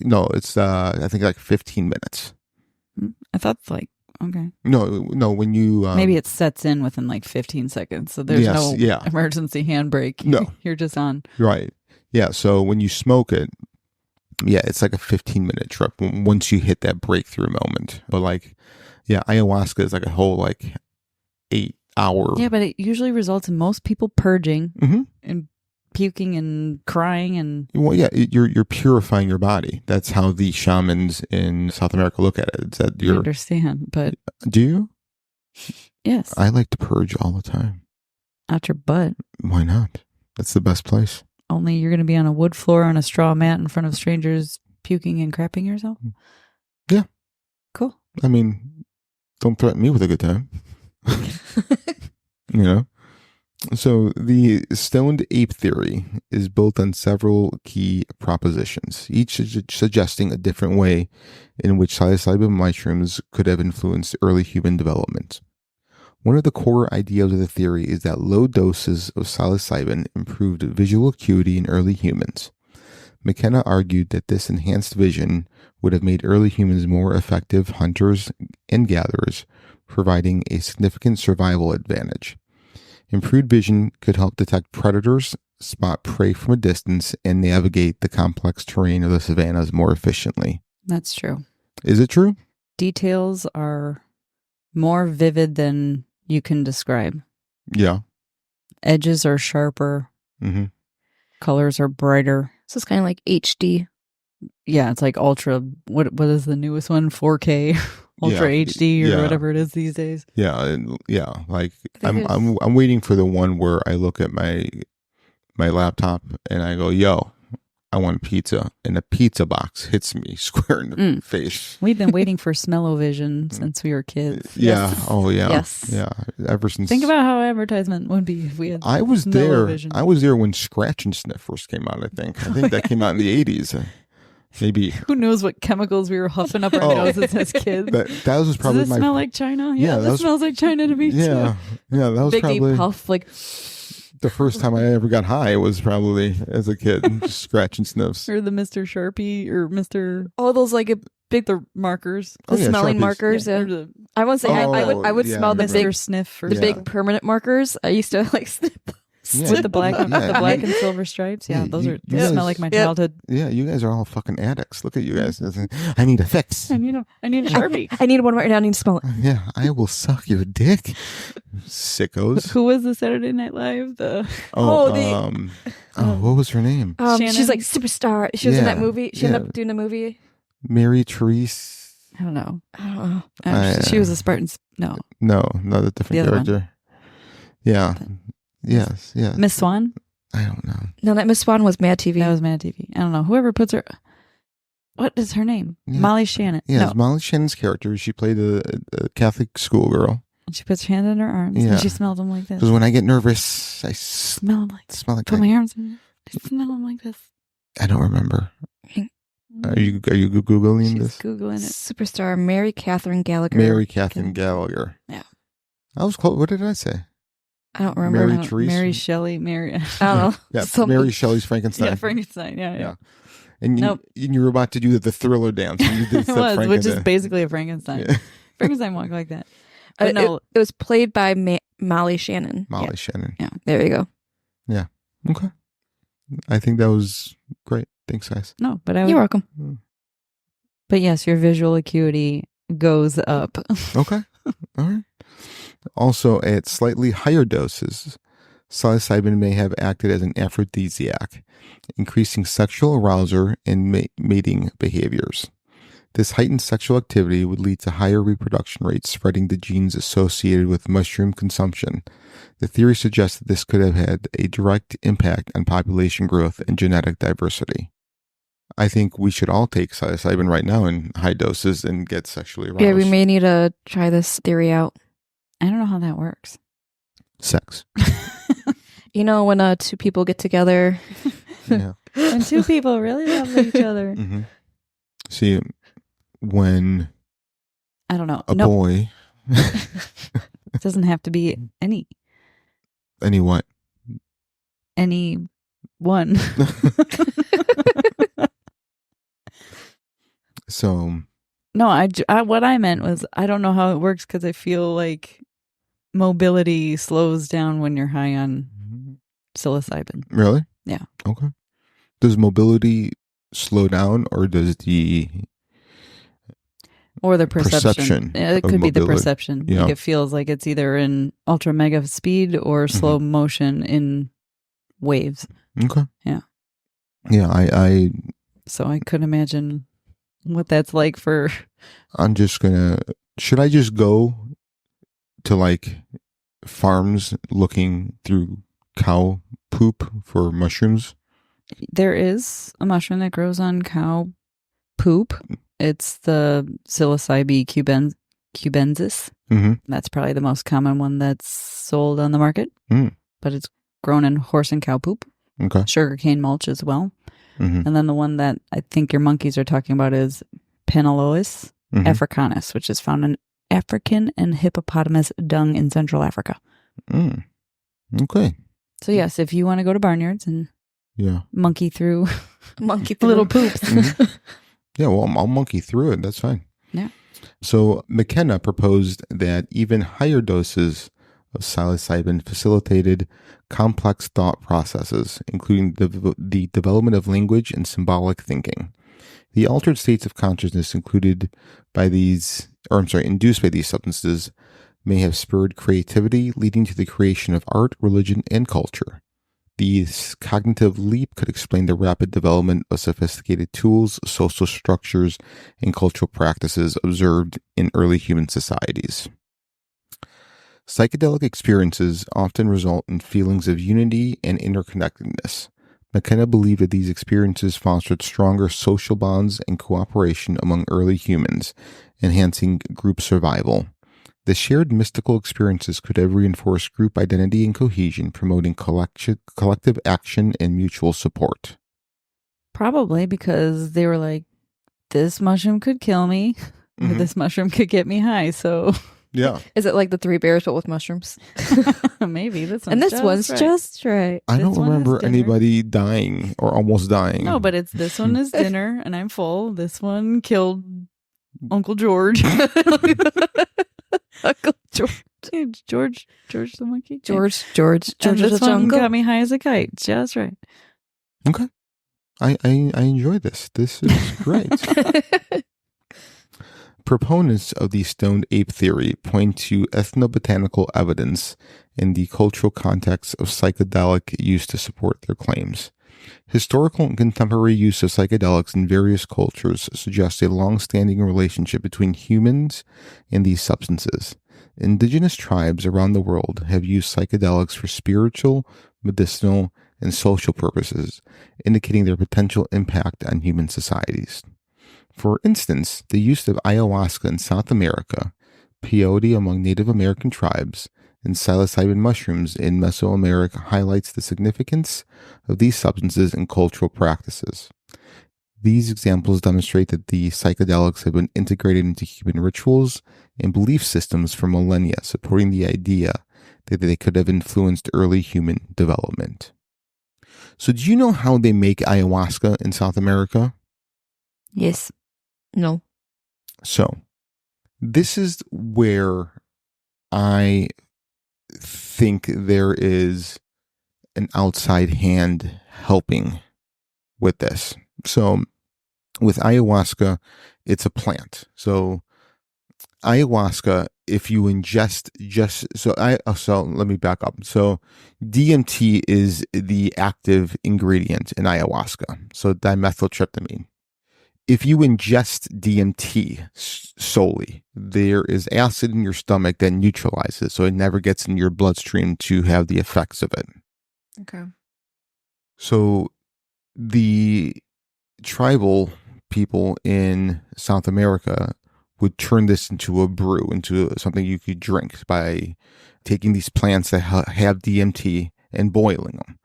No, it's I think like 15 minutes. I thought it's like, okay. No, when you maybe it sets in within like 15 seconds. So there's no emergency handbrake. No. You're just on. Right. Yeah. So when you smoke it, it's like a 15-minute trip once you hit that breakthrough moment. But like, ayahuasca is like a whole like 8-hour. Yeah, but it usually results in most people purging and puking and crying and. Well, yeah, you're purifying your body. That's how the shamans in South America look at it. It's that I understand, but. Do you? Yes. I like to purge all the time. Out your butt. Why not? That's the best place. Only you're going to be on a wood floor on a straw mat in front of strangers puking and crapping yourself? Yeah. Cool. I mean, don't threaten me with a good time. So the Stoned Ape Theory is built on several key propositions, each suggesting a different way in which psilocybin mushrooms could have influenced early human development. One of the core ideas of the theory is that low doses of psilocybin improved visual acuity in early humans. McKenna argued that this enhanced vision would have made early humans more effective hunters and gatherers, providing a significant survival advantage. Improved vision could help detect predators, spot prey from a distance, and navigate the complex terrain of the savannas more efficiently. That's true. Is it true? Details are more vivid than you can describe. Yeah. Edges are sharper. Mm-hmm. Colors are brighter. So it's kind of like HD. Yeah, it's like ultra. What is the newest one? 4K, ultra HD, or whatever it is these days. Yeah, yeah. Like I'm waiting for the one where I look at my laptop and I go, "Yo, I want pizza," and a pizza box hits me square in the face. We've been waiting for smell-o-vision since we were kids. Yeah. Yes. Oh yeah. Yes. Yeah. Ever since. Think about how advertisement would be if we had. I was there. smell-o-vision. I was there when Scratch and Sniff first came out. I think that came out in the 80s. Maybe. Who knows what chemicals we were huffing up our noses as kids? That was probably Does it smell like China? Yeah, that smells like China to me Yeah. too. Yeah. That was Big probably deep puff, like the first time I ever got high. Was probably as a kid, just Scratch and Sniffs. or the Mr. Sharpie or Mr. Oh, those like Big the markers. the smelling Sharpies. markers. Yeah, Yeah. or the I won't say I would yeah, smell the Mr. big Sniff or the Yeah. big permanent markers. I used to like sniff those. Yeah. with the black Yeah. and silver stripes. Yeah, Yeah, those you- are you those smell guys- like my Yep. childhood. Yeah, you guys are all fucking addicts. Look at you guys. I need a fix. I need a Sharpie. I need one right now. I need to smell it. Yeah, I will suck your dick, sickos. Who was the Saturday Night Live? The What was her name? Shannon? She's like superstar. She was in that Yeah, movie. She ended yeah. up doing a movie. Mary Therese. I don't know. I don't know. She was a Spartan. No, No, not a different The other one. character. Yeah. Yes. Yeah. Miss Swan. I don't know. No, that Miss Swan was Mad TV. That was Mad TV. I don't know. Whoever puts her. What is her name? Yeah. Molly Shannon. Yeah, No. it's Molly Shannon's character. She played a Catholic schoolgirl. And she puts her hand in her arms Yeah. and she smells them like this. Because when I get nervous, I Smell them like smell like Put that. my arms in. I smell them like this. I don't remember. Are you googling She's this? googling it. Superstar Mary Catherine Gallagher. Mary Catherine Gallagher. Yeah. I was close. What did I say? I don't remember. Mary Therese. Mary Shelley. Mary. I don't know. Yeah, Something. Mary Shelley's Frankenstein. Yeah, Frankenstein. Yeah. Yeah. And you, Nope. and you were about to do the Thriller dance. And you did It was, which is Frankenstein. basically a Frankenstein. Yeah. Frankenstein walked like that. But no, It was played by Molly Shannon. Molly Shannon. Yeah, there you go. Okay. I think that was great. Thanks, guys. no, but I You're would, welcome. but yes, your visual acuity goes up. Okay. All right. Also, at slightly higher doses, psilocybin may have acted as an aphrodisiac, increasing sexual arousal and mating behaviors. This heightened sexual activity would lead to higher reproduction rates, spreading the genes associated with mushroom consumption. The theory suggests that this could have had a direct impact on population growth and genetic diversity. I think we should all take psilocybin right now in high doses and get sexually aroused. Yeah, we may need to try this theory out. I don't know how that works. Sex. You know, when two people get together. Yeah. When two people really love each other. Hmm. See, when I don't know. a No, boy, it doesn't have to be any what? one. So, No, what I meant was I don't know how it works because I feel like mobility slows down when you're high on psilocybin. really? Yeah. Okay. Does mobility slow down, or does the Or the perception. Perception It of could be the mobility. perception. Yeah. Like it feels like it's either in ultra mega speed or slow motion in waves. Okay. Yeah. Yeah, I So I could imagine what that's like for. I'm just gonna. Should I just go to like farms looking through cow poop for mushrooms? There is a mushroom that grows on cow poop. It's the psilocybe cubensis. Mm-hmm. That's probably the most common one that's sold on the market. Mm. but it's grown in horse and cow poop. Okay. Sugarcane mulch as well. Mm-hmm. And then the one that I think your monkeys are talking about is Penelois Mm-hmm. africanus, which is found in African and hippopotamus dung in Central Africa. Mm. Okay. So yes, if you want to go to barnyards and Yeah. monkey through Monkey little poops. Mhm. Yeah, well, I'll monkey through it. That's fine. Yeah. So McKenna proposed that even higher doses of psilocybin facilitated complex thought processes, including the development of language and symbolic thinking. The altered states of consciousness induced by these substances may have spurred creativity, leading to the creation of art, religion, and culture. This cognitive leap could explain the rapid development of sophisticated tools, social structures, and cultural practices observed in early human societies. Psychedelic experiences often result in feelings of unity and interconnectedness. McKenna believed that these experiences fostered stronger social bonds and cooperation among early humans, enhancing group survival. The shared mystical experiences could have reinforced group identity and cohesion, promoting collective action and mutual support. Probably because they were like, this mushroom could kill me, or Mhm. this mushroom could get me high. So Yeah. Is it like the Three Bears but with mushrooms? maybe this one's And this just one's right. just right. I don't This one is remember dinner. anybody dying or almost dying. No, but it's this one is dinner and I'm full. This one killed Uncle George. Uncle George. George the monkey. George And of this the one jungle. got me high as a kite. Just right. Okay. I enjoy this. This is great. Proponents of the Stoned Ape Theory point to ethnobotanical evidence in the cultural context of psychedelic use to support their claims. Historical and contemporary use of psychedelics in various cultures suggests a long-standing relationship between humans and these substances. Indigenous tribes around the world have used psychedelics for spiritual, medicinal, and social purposes, indicating their potential impact on human societies. For instance, the use of ayahuasca in South America, peyote among Native American tribes, and psilocybin mushrooms in Mesoamerica highlights the significance of these substances in cultural practices. These examples demonstrate that the psychedelics have been integrated into human rituals and belief systems for millennia, supporting the idea that they could have influenced early human development. So do you know how they make ayahuasca in South America? Yes. No. So this is where I think there is an outside hand helping with this. So with ayahuasca, it's a plant. So ayahuasca, if you ingest so let me back up. So DMT is the active ingredient in ayahuasca. So dimethyltryptamine. If you ingest DMT solely, there is acid in your stomach that neutralizes, so it never gets in your bloodstream to have the effects of it. Okay. So the tribal people in South America would turn this into a brew, into something you could drink by taking these plants that have DMT and boiling them.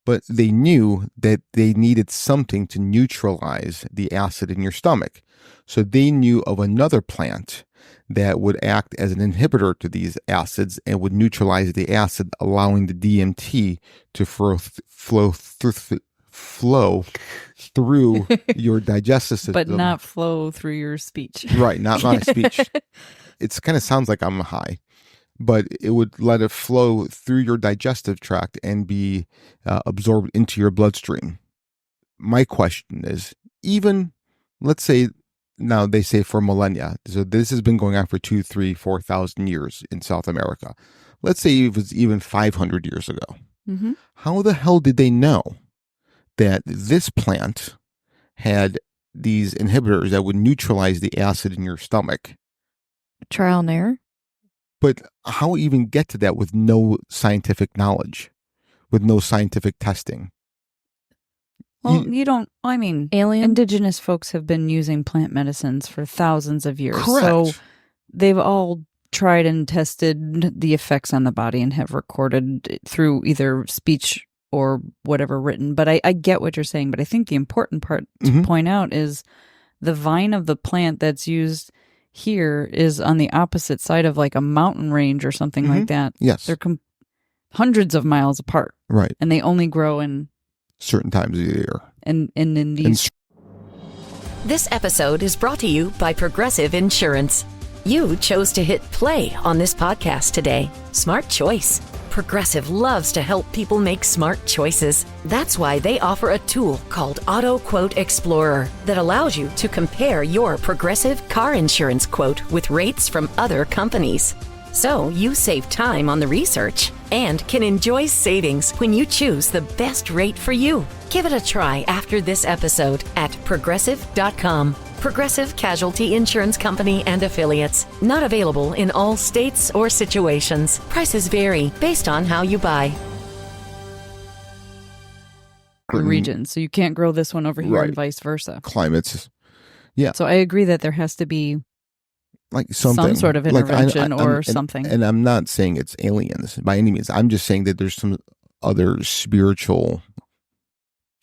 But they knew that they needed something to neutralize the acid in your stomach. So they knew of another plant that would act as an inhibitor to these acids and would neutralize the acid, allowing the DMT to flow through your digestive system. But not flow through your speech. Right, not my speech. It kind of sounds like I'm high. But it would let it flow through your digestive tract and be absorbed into your bloodstream. My question is, even, let's say, now they say for millennia, so this has been going on for 2,000, 3,000, 4,000 years in South America. Let's say it was even 500 years ago. Mm-hmm. How the hell did they know that this plant had these inhibitors that would neutralize the acid in your stomach? Trial and error. But how even get to that with no scientific knowledge, with no scientific testing? Well, you don't, I mean, Alien. indigenous folks have been using plant medicines for thousands of years. Correct. So they've all tried and tested the effects on the body and have recorded through either speech or whatever written. But I get what you're saying. But I think the important part to point out is the vine of the plant that's used here is on the opposite side of like a mountain range or something like that. Yes. They're hundreds of miles apart. Right. And they only grow in certain times of the year. And in these. This episode is brought to you by Progressive Insurance. You chose to hit play on this podcast today. Smart choice. Progressive loves to help people make smart choices. That's why they offer a tool called Auto Quote Explorer that allows you to compare your Progressive car insurance quote with rates from other companies. So you save time on the research and can enjoy savings when you choose the best rate for you. Give it a try after this episode at Progressive.com. Progressive Casualty Insurance Company and Affiliates. Not available in all states or situations. Prices vary based on how you buy. Region, so you can't grow this one over here Right. and vice versa. Climates. Yeah. So I agree that there has to be Like something. some sort of Like, intervention or and- something. And I'm not saying it's aliens by any means. I'm just saying that there's some other spiritual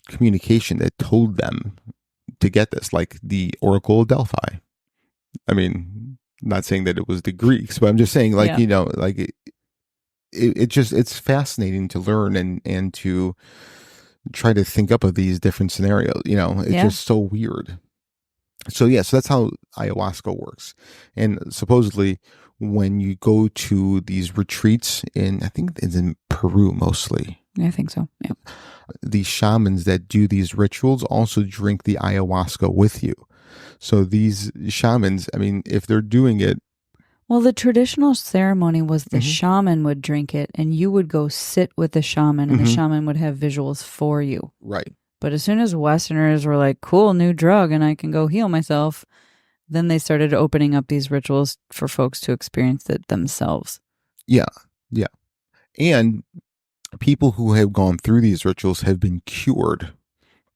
communication that told them to get this, like the Oracle of Delphi. I mean, not saying that it was the Greeks, but I'm just saying, like, Yeah. like it's fascinating to learn and to try to think up of these different scenarios. It's just so weird. So that's how ayahuasca works. And supposedly when you go to these retreats I think it's in Peru mostly, I think so. Yeah. the shamans that do these rituals also drink the ayahuasca with you. So these shamans, I mean, if they're doing it. Well, the traditional ceremony was the shaman would drink it and you would go sit with the shaman and the shaman would have visuals for you. Right. But as soon as Westerners were like, cool, new drug and I can go heal myself, then they started opening up these rituals for folks to experience it themselves. Yeah. Yeah. And people who have gone through these rituals have been cured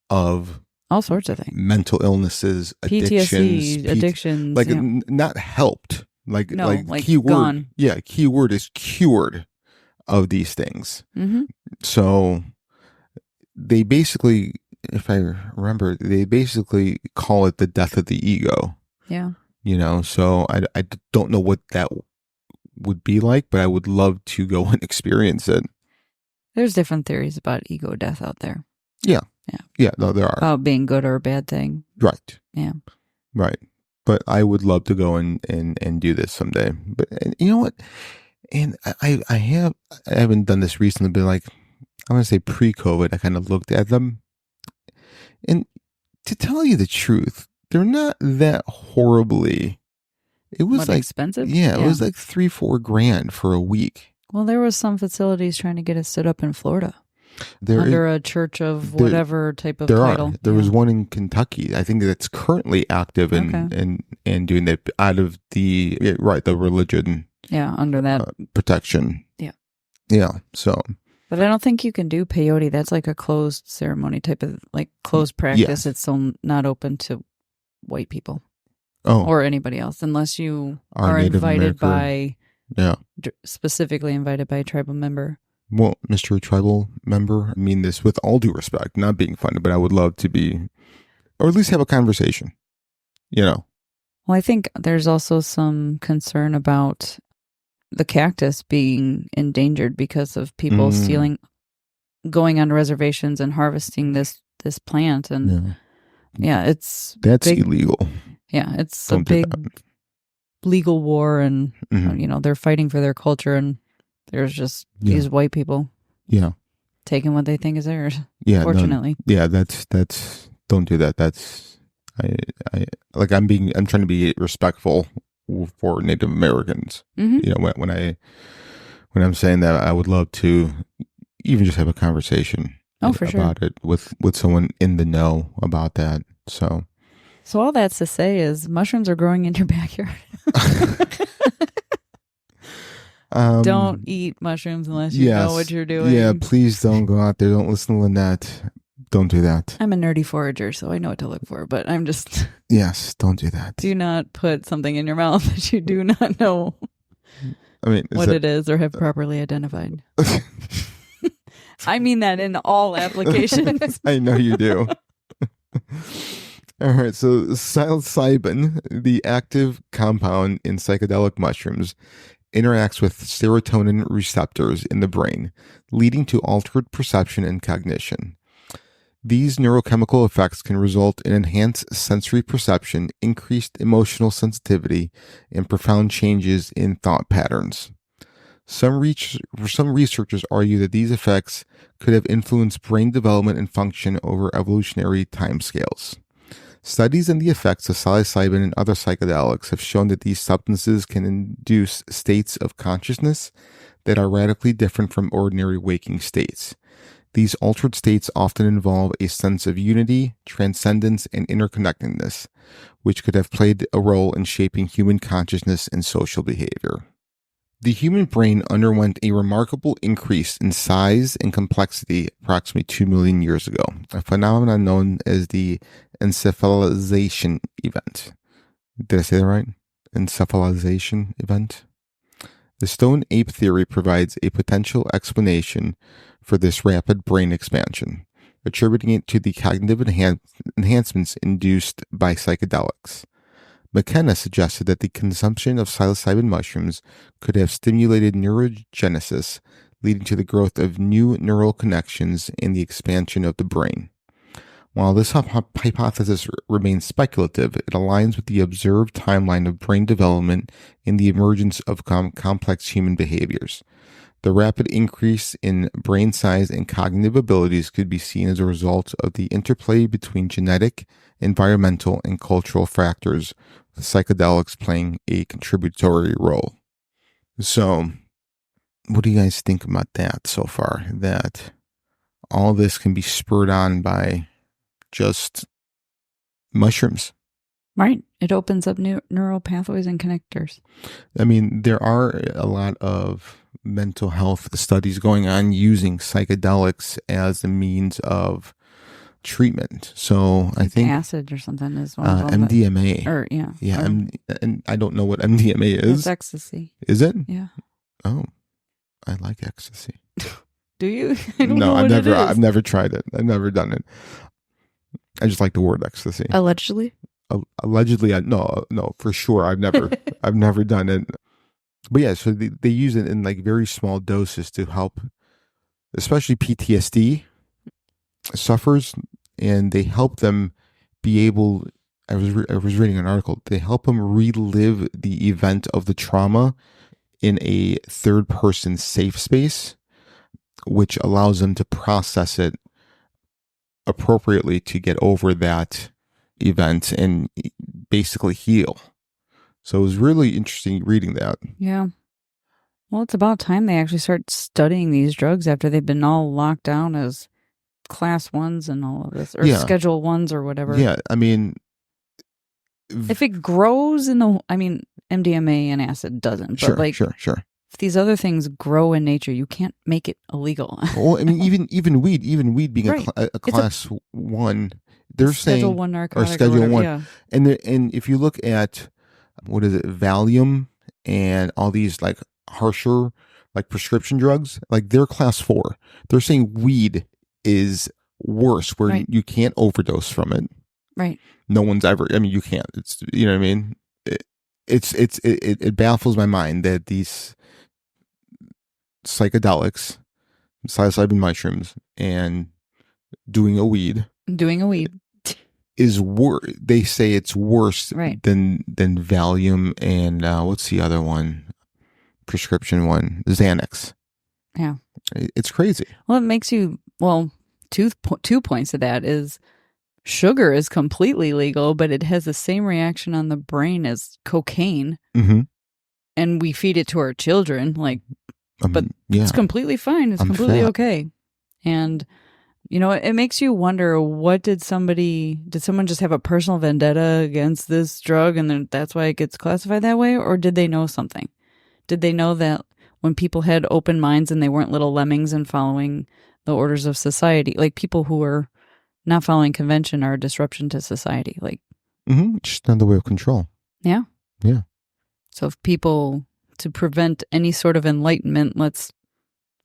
of all sorts of things. Mental illnesses, PTSD, addictions. Like not helped. Like keyword. Gone. Yeah, keyword is cured of these things. Mm-hmm. So they basically, if I remember, they basically call it the death of the ego. Yeah. So I don't know what that would be like, but I would love to go and experience it. There's different theories about ego death out there. Yeah. Yeah, no, there are. About being good or a bad thing. Right. Yeah. Right. But I would love to go and do this someday. But and you know what? And I haven't done this recently, but like, I'm going to say pre-COVID, I kind of looked at them. And to tell you the truth, they're not that horribly. It was like expensive. Yeah, it was like $3-4 grand for a week. Well, there was some facilities trying to get it stood up in Florida. Under a church of whatever type of title. There was one in Kentucky. I think that's currently active and doing that out of the religion. Yeah, under that protection. Yeah. Yeah. So. But I don't think you can do peyote. That's like a closed ceremony type of closed practice. Yes. It's still not open to white people. Oh. Or anybody else, unless you are invited by. Yeah. Specifically invited by a tribal member. Well, Mr. Tribal member, I mean this with all due respect, not being funny, but I would love to be, or at least have a conversation, Well, I think there's also some concern about the cactus being endangered because of people stealing, going on reservations and harvesting this plant. And that's illegal. Yeah, it's a big legal war and, they're fighting for their culture and there's just these white people taking what they think is theirs. Yeah. Fortunately. That's don't do that. That's, I'm trying to be respectful for Native Americans. When I'm saying that, I would love to even just have a conversation about it with someone in the know about that. So all that's to say is mushrooms are growing in your backyard. Don't eat mushrooms unless you know what you're doing. Yeah, please don't go out there. Don't listen to Lynette. Don't do that. I'm a nerdy forager, so I know what to look for, but I'm just... Yes, don't do that. Do not put something in your mouth that you do not know I mean, what it is or have properly identified. I mean that in all applications. I know you do. All right, so psilocybin, the active compound in psychedelic mushrooms, interacts with serotonin receptors in the brain, leading to altered perception and cognition. These neurochemical effects can result in enhanced sensory perception, increased emotional sensitivity, and profound changes in thought patterns. Some researchers argue that these effects could have influenced brain development and function over evolutionary timescales. Studies on the effects of psilocybin and other psychedelics have shown that these substances can induce states of consciousness that are radically different from ordinary waking states. These altered states often involve a sense of unity, transcendence, and interconnectedness, which could have played a role in shaping human consciousness and social behavior. The human brain underwent a remarkable increase in size and complexity approximately 2 million years ago, a phenomenon known as the encephalization event. Did I say that right? Encephalization event? The Stoned Ape Theory provides a potential explanation for this rapid brain expansion, attributing it to the cognitive enhancements induced by psychedelics. McKenna suggested that the consumption of psilocybin mushrooms could have stimulated neurogenesis, leading to the growth of new neural connections and the expansion of the brain. While this hypothesis remains speculative, it aligns with the observed timeline of brain development and the emergence of complex human behaviors. The rapid increase in brain size and cognitive abilities could be seen as a result of the interplay between genetic, environmental, and cultural factors, with psychedelics playing a contributory role. So, what do you guys think about that so far? That all this can be spurred on by just mushrooms? Right. It opens up new neural pathways and connectors. I mean, there are a lot of mental health studies going on using psychedelics as a means of treatment. So I think acid or something is one of them. MDMA. And I don't know what MDMA is. It's ecstasy. Is it? Yeah. Oh, I like ecstasy. Do you? I don't No, know what it is. I've never tried it. I've never done it. I just like the word ecstasy. Allegedly. Allegedly, no, for sure. I've never done it. But yeah, so they use it in like very small doses to help, especially PTSD sufferers, and they help them be able. I was reading an article. They help them relive the event of the trauma in a third person safe space, which allows them to process it appropriately to get over that event and basically heal. So it was really interesting reading that. Yeah. Well, it's about time they actually start studying these drugs after they've been all locked down as class 1s and all of this, or schedule 1s or whatever. Yeah, I mean, if it grows in the, MDMA and acid doesn't, but sure. If these other things grow in nature, you can't make it illegal. Well, I mean, even weed being right. a class 1, they're saying Schedule 1 narcotic or Schedule 1, yeah. and if you look at what is it, Valium and all these like harsher like prescription drugs, like they're class 4. They're saying weed is worse, where right. you can't overdose from it. Right. No one's ever. I mean, you can't. It's, you know what I mean. It baffles my mind that these psychedelics, psilocybin mushrooms, and doing a weed is worse. They say it's worse right. than Valium and what's the other one? Prescription one, Xanax. Yeah, it's crazy. Well, it makes you 2 points of that is sugar is completely legal, but it has the same reaction on the brain as cocaine, and we feed it to our children. But it's completely fine. It's completely fat. Okay. And, it makes you wonder, did someone just have a personal vendetta against this drug and then that's why it gets classified that way? Or did they know something? Did they know that when people had open minds and they weren't little lemmings and following the orders of society, like people who were not following convention are a disruption to society? Just another way of control. Yeah. Yeah. So if people to prevent any sort of enlightenment, let's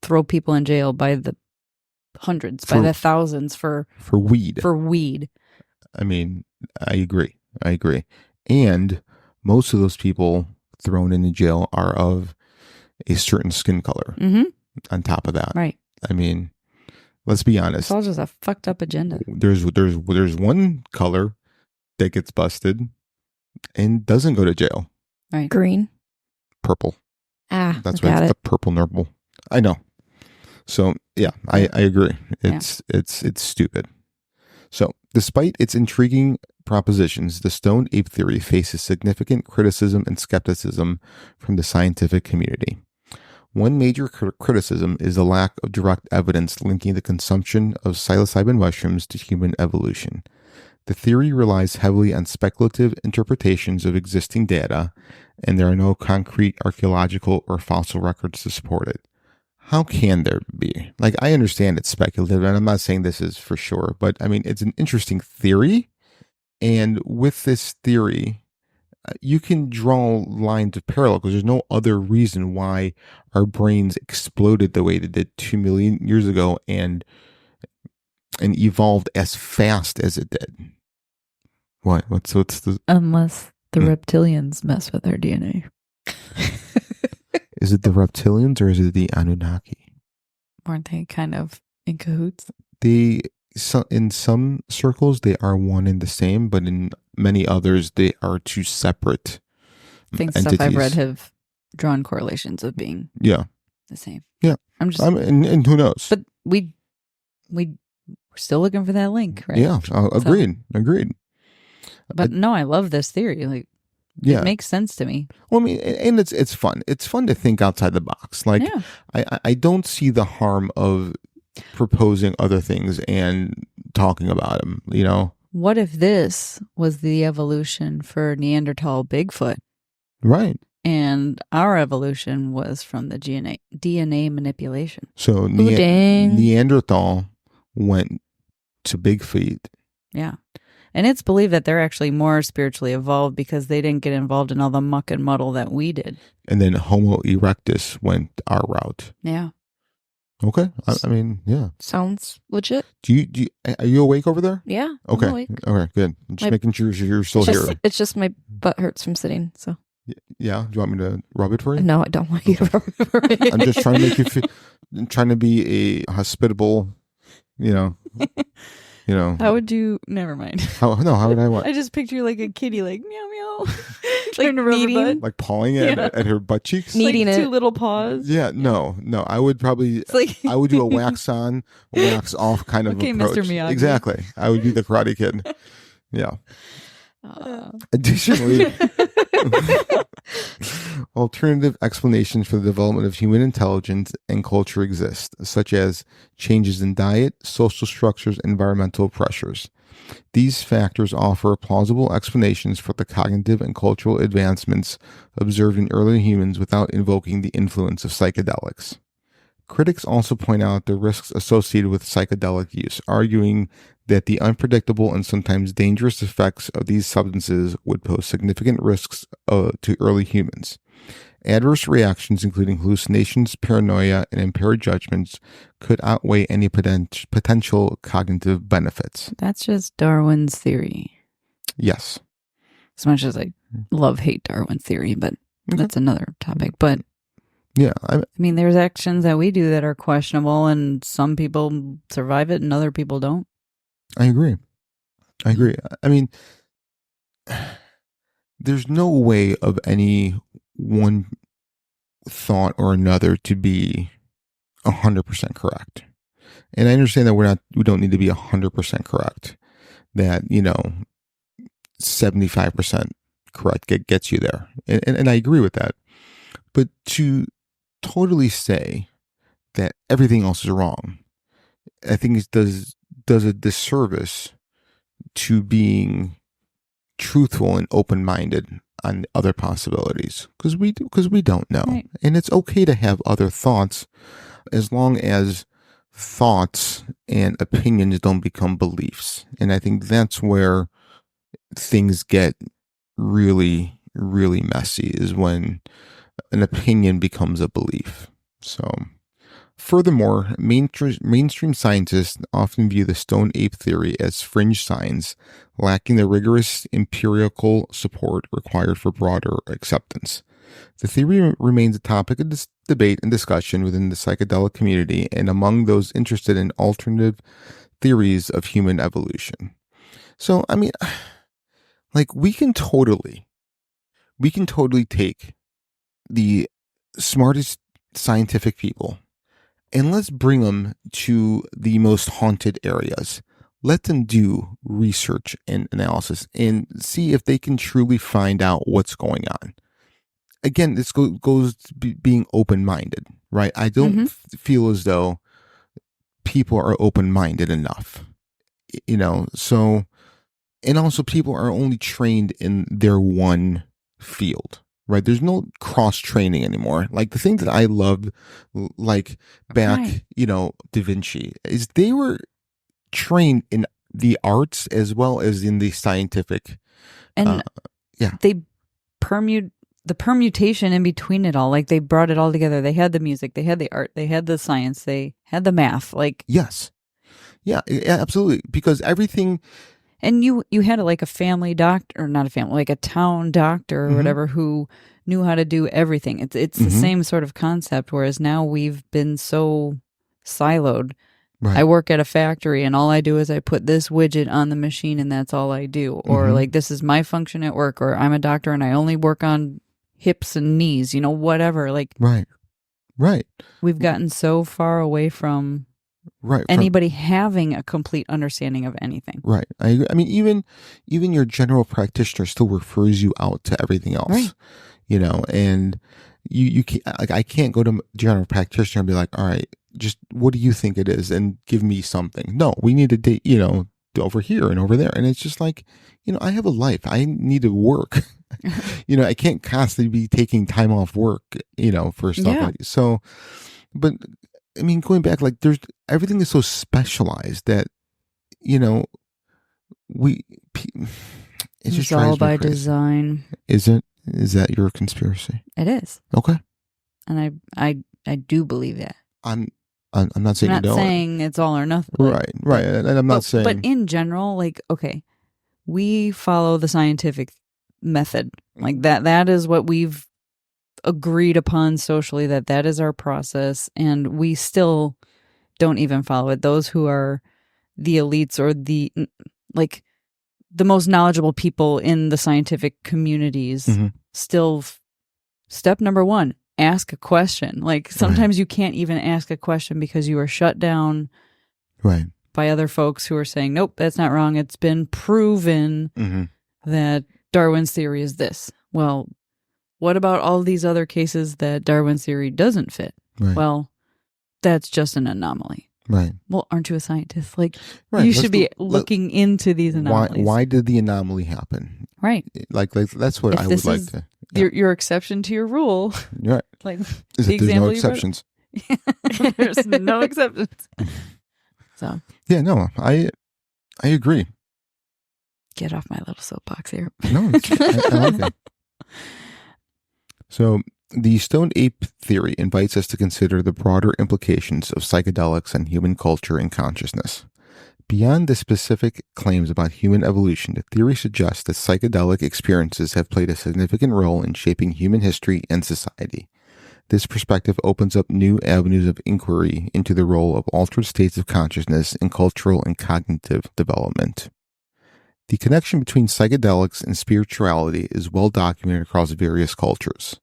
throw people in jail by the hundreds, by the thousands for weed. For weed. I mean, I agree. And most of those people thrown into jail are of a certain skin color. Mm-hmm. On top of that, right? I mean, let's be honest. It's all just a fucked up agenda. There's one color that gets busted and doesn't go to jail. Right. Green. Purple. That's why it's the purple nurple. I know. So yeah, I agree. It's stupid. So despite its intriguing propositions, the Stoned Ape Theory faces significant criticism and skepticism from the scientific community. One major criticism is the lack of direct evidence linking the consumption of psilocybin mushrooms to human evolution. The theory relies heavily on speculative interpretations of existing data, and there are no concrete archaeological or fossil records to support it. How can there be? Like, I understand it's speculative, and I'm not saying this is for sure, but I mean, it's an interesting theory. And with this theory, you can draw lines of parallel because there's no other reason why our brains exploded the way they did 2 million years ago and evolved as fast as it did. What's the... Unless the reptilians mess with our DNA. Is it the reptilians or is it the Anunnaki? Weren't they kind of in cahoots? In some circles, they are one and the same, but in many others, they are two separate entities. Stuff I've read have drawn correlations of being the same. Yeah. And who knows? But we're still looking for that link, right? Yeah, agreed. But no, I love this theory. Like, it makes sense to me. Well, I mean, and it's fun. It's fun to think outside the box. Like, I don't see the harm of proposing other things and talking about them, you know? What if this was the evolution for Neanderthal Bigfoot? Right. And our evolution was from the DNA manipulation. So Neanderthal went to Bigfoot. Yeah. And it's believed that they're actually more spiritually evolved because they didn't get involved in all the muck and muddle that we did. And then Homo erectus went our route. Yeah. Okay. I mean, yeah. Sounds legit. Are you awake over there? Yeah. Okay. I'm awake. Okay, good. Just making sure you're still here. It's just my butt hurts from sitting, so. Yeah. Do you want me to rub it for you? No, I don't want you to rub it for me. I'm just trying to make you feel, trying to be a hospitable, you know. How would you? Never mind. How would I want? I just picture you like a kitty, like meow meow, like kneading, like pawing at her butt cheeks, kneading like it. 2 little paws. Yeah, no. I would probably, I would do a wax on, wax off kind of approach. Mr. Miyagi. Exactly. I would be the Karate Kid. Yeah. Additionally, alternative explanations for the development of human intelligence and culture exist, such as changes in diet, social structures, and environmental pressures. These factors offer plausible explanations for the cognitive and cultural advancements observed in early humans without invoking the influence of psychedelics. Critics also point out the risks associated with psychedelic use, arguing that the unpredictable and sometimes dangerous effects of these substances would pose significant risks to early humans. Adverse reactions, including hallucinations, paranoia, and impaired judgments, could outweigh any potential cognitive benefits. That's just Darwin's theory. Yes. As much as I hate Darwin's theory, but that's another topic. But yeah, I mean, there's actions that we do that are questionable, and some people survive it and other people don't. I agree. I mean, there's no way of any one thought or another to be 100% correct. And I understand that we don't need to be 100% correct. That, 75% correct gets you there. And I agree with that. But to totally say that everything else is wrong, I think it does a disservice to being truthful and open-minded on other possibilities, because we don't know. Right. And it's okay to have other thoughts as long as thoughts and opinions don't become beliefs. And I think that's where things get really, really messy, is when an opinion becomes a belief. So, furthermore, mainstream scientists often view the Stoned Ape Theory as fringe science, lacking the rigorous empirical support required for broader acceptance. The theory remains a topic of debate and discussion within the psychedelic community and among those interested in alternative theories of human evolution. So, I mean, like, we can totally take the smartest scientific people and let's bring them to the most haunted areas. Let them do research and analysis and see if they can truly find out what's going on. Again, this goes to being open-minded, right? I don't feel as though people are open-minded enough, so, and also people are only trained in their one field, right? There's no cross-training anymore. Like, the thing that I loved, like, back, Da Vinci, is they were trained in the arts as well as in the scientific. And they the permutation in between it all, like, they brought it all together. They had the music, they had the art, they had the science, they had the math. Like, yes. Yeah, absolutely. Because everything. And you had like a family doctor, or not a family, like a town doctor or whatever, who knew how to do everything. It's the same sort of concept, whereas now we've been so siloed. Right. I work at a factory and all I do is I put this widget on the machine and that's all I do. Or like, this is my function at work, or I'm a doctor and I only work on hips and knees, whatever. Like, right. We've gotten so far away from anybody having a complete understanding of anything. Right. I agree. I mean, even your general practitioner still refers you out to everything else. Right. And you can't, like, I can't go to general practitioner and be like, all right, just what do you think it is, and give me something. No, we need to date, over here and over there. And it's just like, I have a life. I need to work. I can't constantly be taking time off work, for stuff like this. So, but I mean, going back, like, everything is so specialized that, it's all by design. Is it? Is that your conspiracy? It is. Okay. And I do believe that. I'm not saying I'm not saying it's all or nothing. Right. And I'm not saying. But in general, like, okay, we follow the scientific method. Like, that is what we've agreed upon socially, that is our process, and we still don't even follow it. Those who are the elites, or the most knowledgeable people in the scientific communities, still, step number one, ask a question. Like, sometimes you can't even ask a question because you are shut down by other folks who are saying, nope, that's not wrong. It's been proven that Darwin's theory is this. Well, what about all these other cases that Darwin's theory doesn't fit? Right. Well, that's just an anomaly. Right. Well, aren't you a scientist? Like, you should be looking into these anomalies. Why did the anomaly happen? Right. Like that's what I would like to. Your exception to your rule. Right. Like, is that there's no exceptions? There's no exceptions. So. Yeah. No. I agree. Get off my little soapbox here. No, I like it. So, the Stoned Ape Theory invites us to consider the broader implications of psychedelics on human culture and consciousness. Beyond the specific claims about human evolution, the theory suggests that psychedelic experiences have played a significant role in shaping human history and society. This perspective opens up new avenues of inquiry into the role of altered states of consciousness in cultural and cognitive development. The connection between psychedelics and spirituality is well documented across various cultures.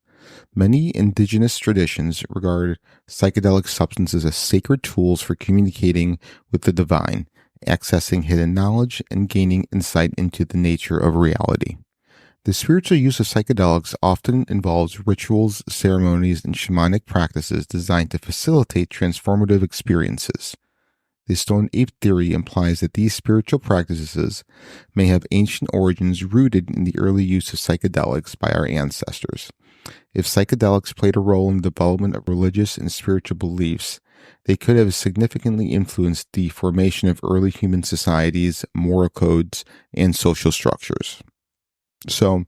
Many indigenous traditions regard psychedelic substances as sacred tools for communicating with the divine, accessing hidden knowledge, and gaining insight into the nature of reality. The spiritual use of psychedelics often involves rituals, ceremonies, and shamanic practices designed to facilitate transformative experiences. The Stoned Ape Theory implies that these spiritual practices may have ancient origins rooted in the early use of psychedelics by our ancestors. If psychedelics played a role in the development of religious and spiritual beliefs, they could have significantly influenced the formation of early human societies, moral codes, and social structures. So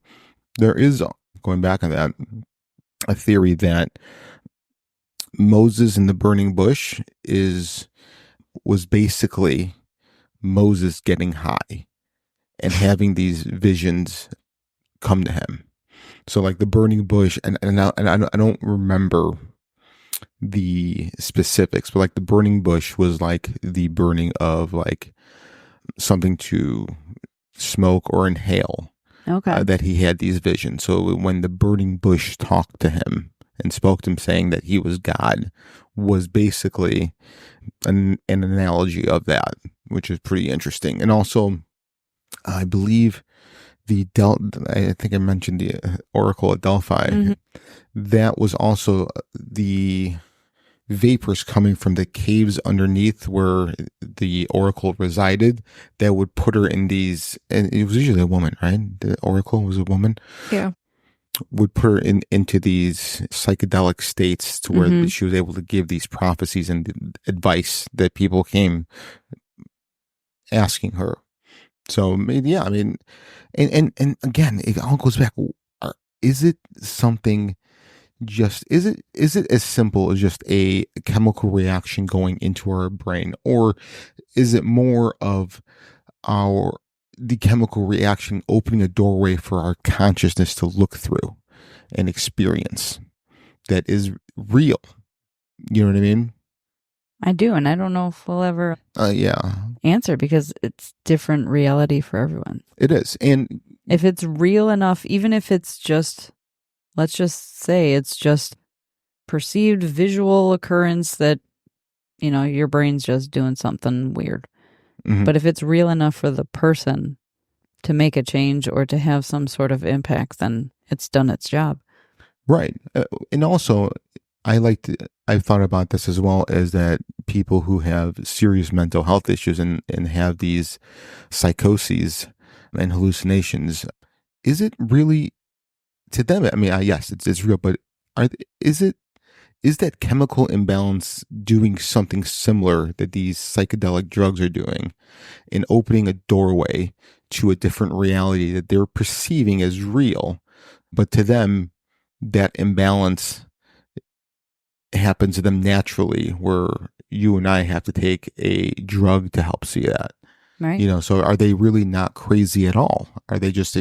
there is, going back on that, a theory that Moses in the burning bush was basically Moses getting high and having these visions come to him. So like the burning bush, and I don't remember the specifics, but like the burning bush was like the burning of like something to smoke or inhale. Okay. That he had these visions. So when the burning bush talked to him and spoke to him saying that he was God, was basically an analogy of that, which is pretty interesting. And also, I believe I think I mentioned the Oracle at Delphi. Mm-hmm. That was also the vapors coming from the caves underneath where the Oracle resided that would put her in these, and it was usually a woman, right? The Oracle was a woman. Yeah. Would put her into these psychedelic states to where Mm-hmm. she was able to give these prophecies and advice that people came asking her. So yeah, I mean, and again, it all goes back. Is it something? Is it as simple as just a chemical reaction going into our brain, or is it more of the chemical reaction opening a doorway for our consciousness to look through and experience that is real? You know what I mean? I do, and I don't know if we'll ever Yeah, answer because it's different reality for everyone. it is. And If it's real enough, even if it's just, let's just say it's just perceived visual occurrence that, your brain's just doing something weird. mhm. But if it's real enough for the person to make a change or to have some sort of impact, then it's done its job. Right. And also, I've thought about this as well, as that people who have serious mental health issues and have these psychoses and hallucinations, is it really to them? I mean, yes, it's real, but is that chemical imbalance doing something similar that these psychedelic drugs are doing in opening a doorway to a different reality that they're perceiving as real, but to them, that imbalance happens to them naturally, where you and I have to take a drug to help see that. Right. So are they really not crazy at all? Are they just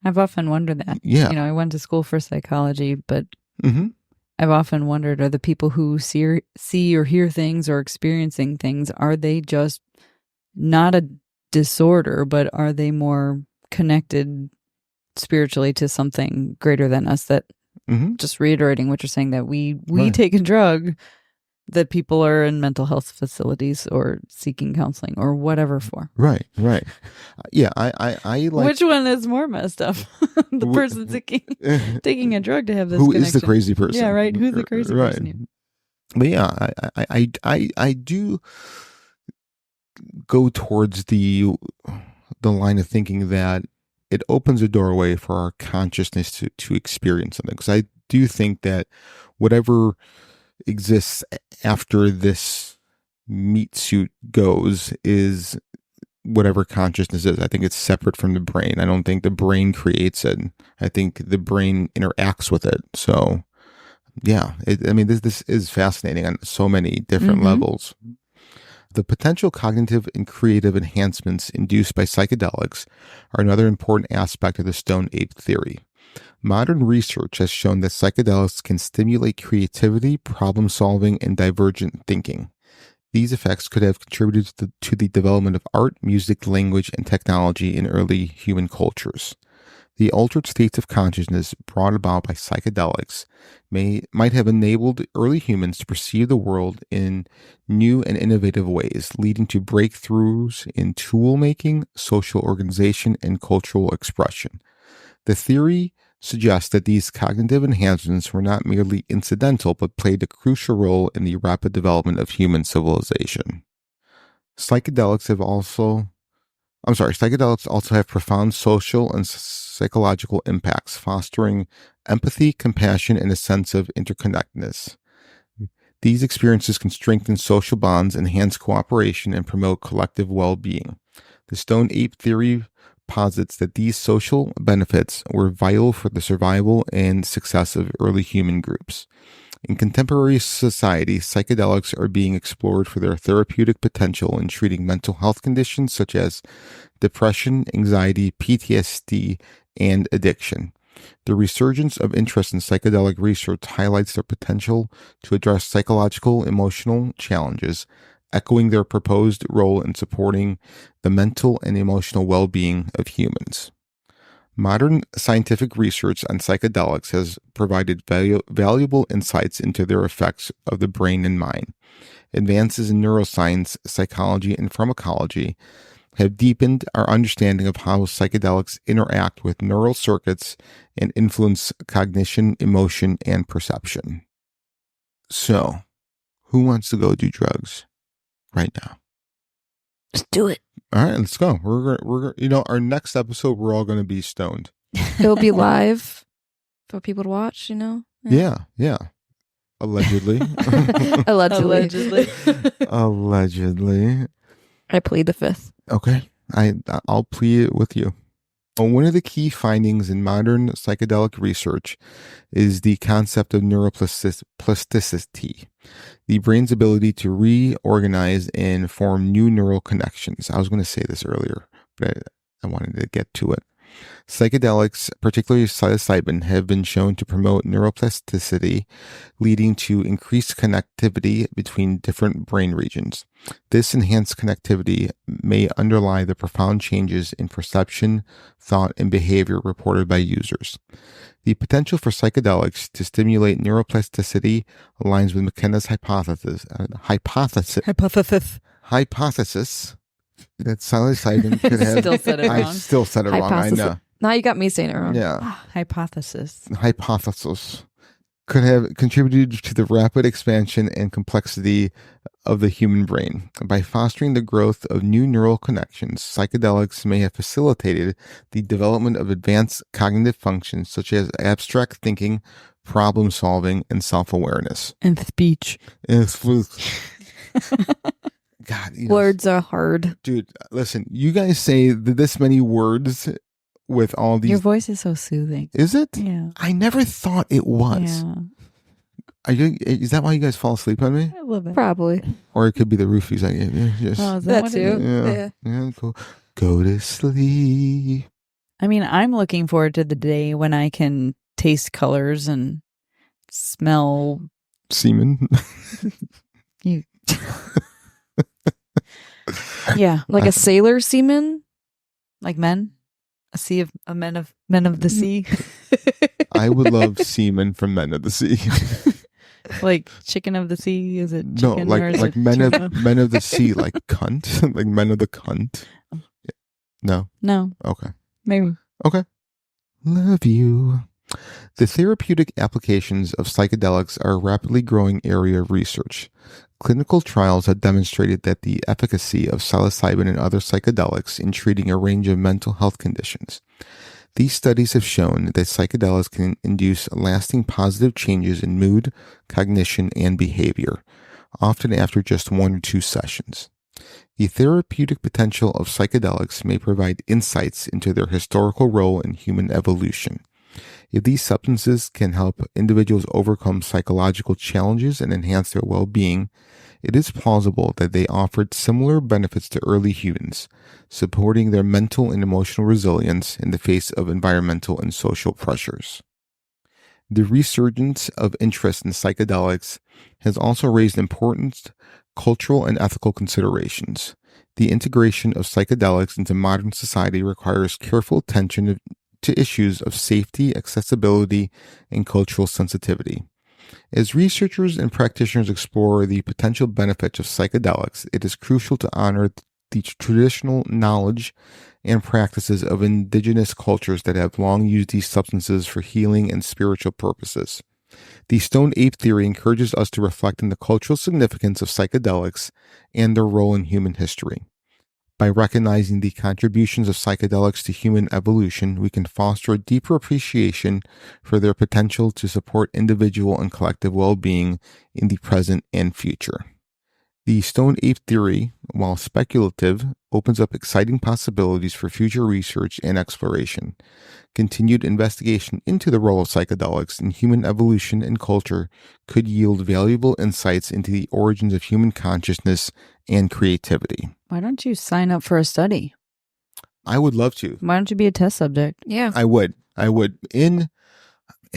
I've often wondered that. Yeah. I went to school for psychology, but Mhm. I've often wondered, are the people who see or hear things or experiencing things, are they just not a disorder, but are they more connected spiritually to something greater than us? That, Mhm. just reiterating what you're saying, that we Right. take a drug that people are in mental health facilities or seeking counseling or whatever for. Right. Yeah, I like. Which one is more messed up? The Wh- person taking a drug to have this Who connection. is the crazy person? Yeah, right. Who's the crazy Right. person? But yeah, I do go towards the line of thinking that it opens a doorway for our consciousness to experience something. Because I do think that whatever exists after this meat suit goes is whatever consciousness is. I think it's separate from the brain. I don't think the brain creates it. I think the brain interacts with it. So yeah, this is fascinating on so many different Mhm. levels. The potential cognitive and creative enhancements induced by psychedelics are another important aspect of the Stoned Ape Theory. Modern research has shown that psychedelics can stimulate creativity, problem solving, and divergent thinking. These effects could have contributed to the development of art, music, language, and technology in early human cultures. The altered states of consciousness brought about by psychedelics might have enabled early humans to perceive the world in new and innovative ways, leading to breakthroughs in tool making, social organization, and cultural expression. The theory suggests that these cognitive enhancements were not merely incidental, but played a crucial role in the rapid development of human civilization. Psychedelics also have profound social and psychological impacts, fostering empathy, compassion, and a sense of interconnectedness. These experiences can strengthen social bonds, enhance cooperation, and promote collective well-being. The Stoned Ape Theory posits that these social benefits were vital for the survival and success of early human groups. In contemporary society, psychedelics are being explored for their therapeutic potential in treating mental health conditions such as depression, anxiety, PTSD, and addiction. The resurgence of interest in psychedelic research highlights their potential to address psychological, emotional challenges, echoing their proposed role in supporting the mental and emotional well-being of humans. Modern scientific research on psychedelics has provided valuable insights into their effects of the brain and mind. Advances in neuroscience, psychology, and pharmacology have deepened our understanding of how psychedelics interact with neural circuits and influence cognition, emotion, and perception. So, who wants to go do drugs right now? Just do it. All right, let's go. We're our next episode, we're all going to be stoned. It'll be live for people to watch, Yeah. Allegedly. Allegedly. Allegedly. I plead the fifth. Okay. I'll plead it with you. One of the key findings in modern psychedelic research is the concept of neuroplasticity, the brain's ability to reorganize and form new neural connections. I was going to say this earlier, but I wanted to get to it. Psychedelics, particularly psilocybin, have been shown to promote neuroplasticity, leading to increased connectivity between different brain regions. This enhanced connectivity may underlie the profound changes in perception, thought, and behavior reported by users. The potential for psychedelics to stimulate neuroplasticity aligns with McKenna's hypothesis that psilocybin could have. Still said it wrong. I still said it wrong. I know. Now you got me saying it wrong. Yeah. Hypothesis could have contributed to the rapid expansion and complexity of the human brain. By fostering the growth of new neural connections, psychedelics may have facilitated the development of advanced cognitive functions such as abstract thinking, problem solving, and self-awareness. and speech. God, Words are hard. dude, listen, you guys say this many words with all these. Your voice is so soothing. Is it? Yeah. I never thought it was. Yeah. Is that why you guys fall asleep on me? I love it. Probably. Or it could be the roofies I gave you. Just, Oh, is That what it too. is? yeah. Go to sleep. I mean, I'm looking forward to the day when I can taste colors and smell. Semen. Yeah, Like a sailor seaman? like men. A sea of men of the sea. I would love semen from Men of the Sea. Like chicken of the sea. Is it No, chicken or is like it men tuna? of Men of the Sea, like cunt, like Men of the Cunt. No, No, okay. maybe. Okay. Love you. The therapeutic applications of psychedelics are a rapidly growing area of research. Clinical trials have demonstrated that the efficacy of psilocybin and other psychedelics in treating a range of mental health conditions. These studies have shown that psychedelics can induce lasting positive changes in mood, cognition, and behavior, often after just 1 or 2 sessions. The therapeutic potential of psychedelics may provide insights into their historical role in human evolution. If these substances can help individuals overcome psychological challenges and enhance their well-being, it is plausible that they offered similar benefits to early humans, supporting their mental and emotional resilience in the face of environmental and social pressures. The resurgence of interest in psychedelics has also raised important cultural and ethical considerations. The integration of psychedelics into modern society requires careful attention to issues of safety, accessibility, and cultural sensitivity. As researchers and practitioners explore the potential benefits of psychedelics, it is crucial to honor the traditional knowledge and practices of indigenous cultures that have long used these substances for healing and spiritual purposes. The Stoned Ape Theory encourages us to reflect on the cultural significance of psychedelics and their role in human history. By recognizing the contributions of psychedelics to human evolution, we can foster a deeper appreciation for their potential to support individual and collective well-being in the present and future. The Stoned Ape Theory, while speculative, opens up exciting possibilities for future research and exploration. Continued investigation into the role of psychedelics in human evolution and culture could yield valuable insights into the origins of human consciousness and creativity. Why don't you sign up for a study? I would love to. Why don't you be a test subject? Yeah. I would. At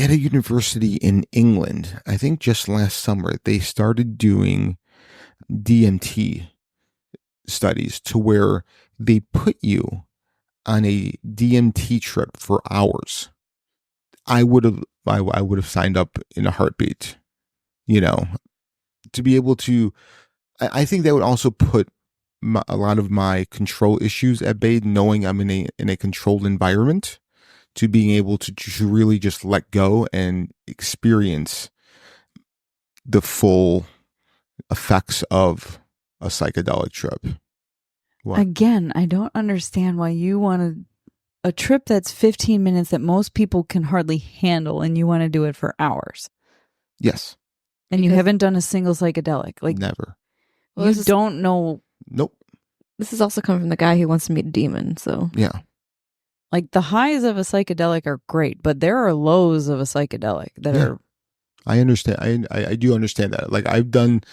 a university in England, I think just last summer, they started doing DMT studies to where they put you on a DMT trip for hours. I would have signed up in a heartbeat, to be able to. I think that would also put a lot of my control issues at bay, knowing I'm in a controlled environment, to being able to really just let go and experience the full effects of a psychedelic trip. What? Again, I don't understand why you want a trip that's 15 minutes that most people can hardly handle, and you want to do it for hours. Yes. And you haven't done a single psychedelic. Like, never. Well, you don't know. Nope. This is also coming from the guy who wants to meet a demon. So Yeah. Like, the highs of a psychedelic are great, but there are lows of a psychedelic that Yeah. are. I understand. I do understand that. Like, I've done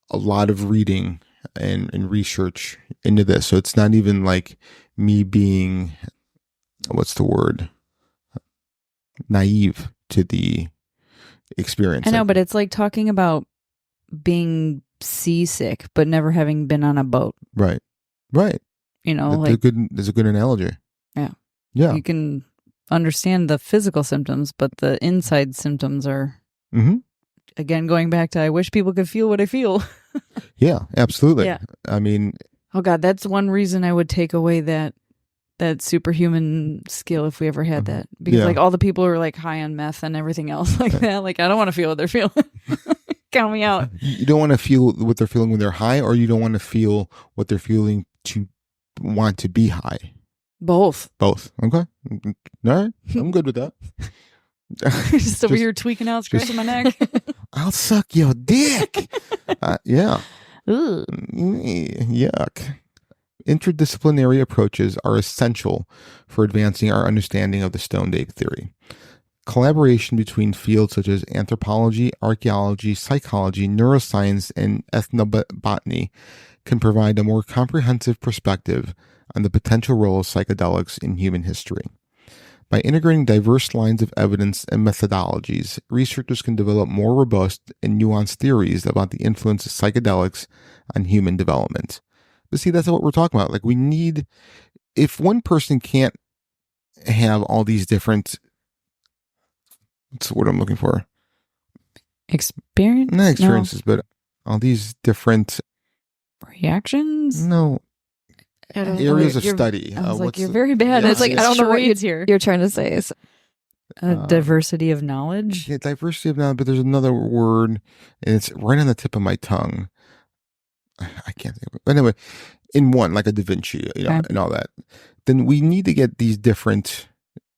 a lot of reading and research into this. So it's not even like me being, what's the word? Naive to the experience. I know, but it's like talking about being seasick, but never having been on a boat. Right. Right. There's a good analogy. Yeah. Yeah. You can understand the physical symptoms, but the inside symptoms are, again, going back to, I wish people could feel what I feel. Yeah, absolutely. Yeah. I mean, oh God, that's one reason I would take away that superhuman skill if we ever had that. Because like all the people who are like high on meth and everything else like that, like I don't want to feel what they're feeling. Count me out. You don't want to feel what they're feeling when they're high, or you don't want to feel what they're feeling to want to be high. Both. Okay. All right. I'm good with that. Just over here tweaking out, scratching my neck. I'll suck your dick. Yeah. Ooh. Yuck. Interdisciplinary approaches are essential for advancing our understanding of the Stoned Ape Theory. Collaboration between fields such as anthropology, archaeology, psychology, neuroscience, and ethnobotany can provide a more comprehensive perspective on the potential role of psychedelics in human history. By integrating diverse lines of evidence and methodologies, researchers can develop more robust and nuanced theories about the influence of psychedelics on human development. But see, that's what we're talking about. Like, we need, if one person can't have all these different, what's the word I'm looking for? Experience? Not experiences, but all these different reactions? No. I don't Areas of study. I was like, you're very bad. Yeah, It's like, I don't know what you're trying to say. Diversity of knowledge? Yeah, diversity of knowledge, but there's another word, and it's right on the tip of my tongue. I can't think of it. But anyway, in one, like a Da Vinci, and all that, then we need to get these different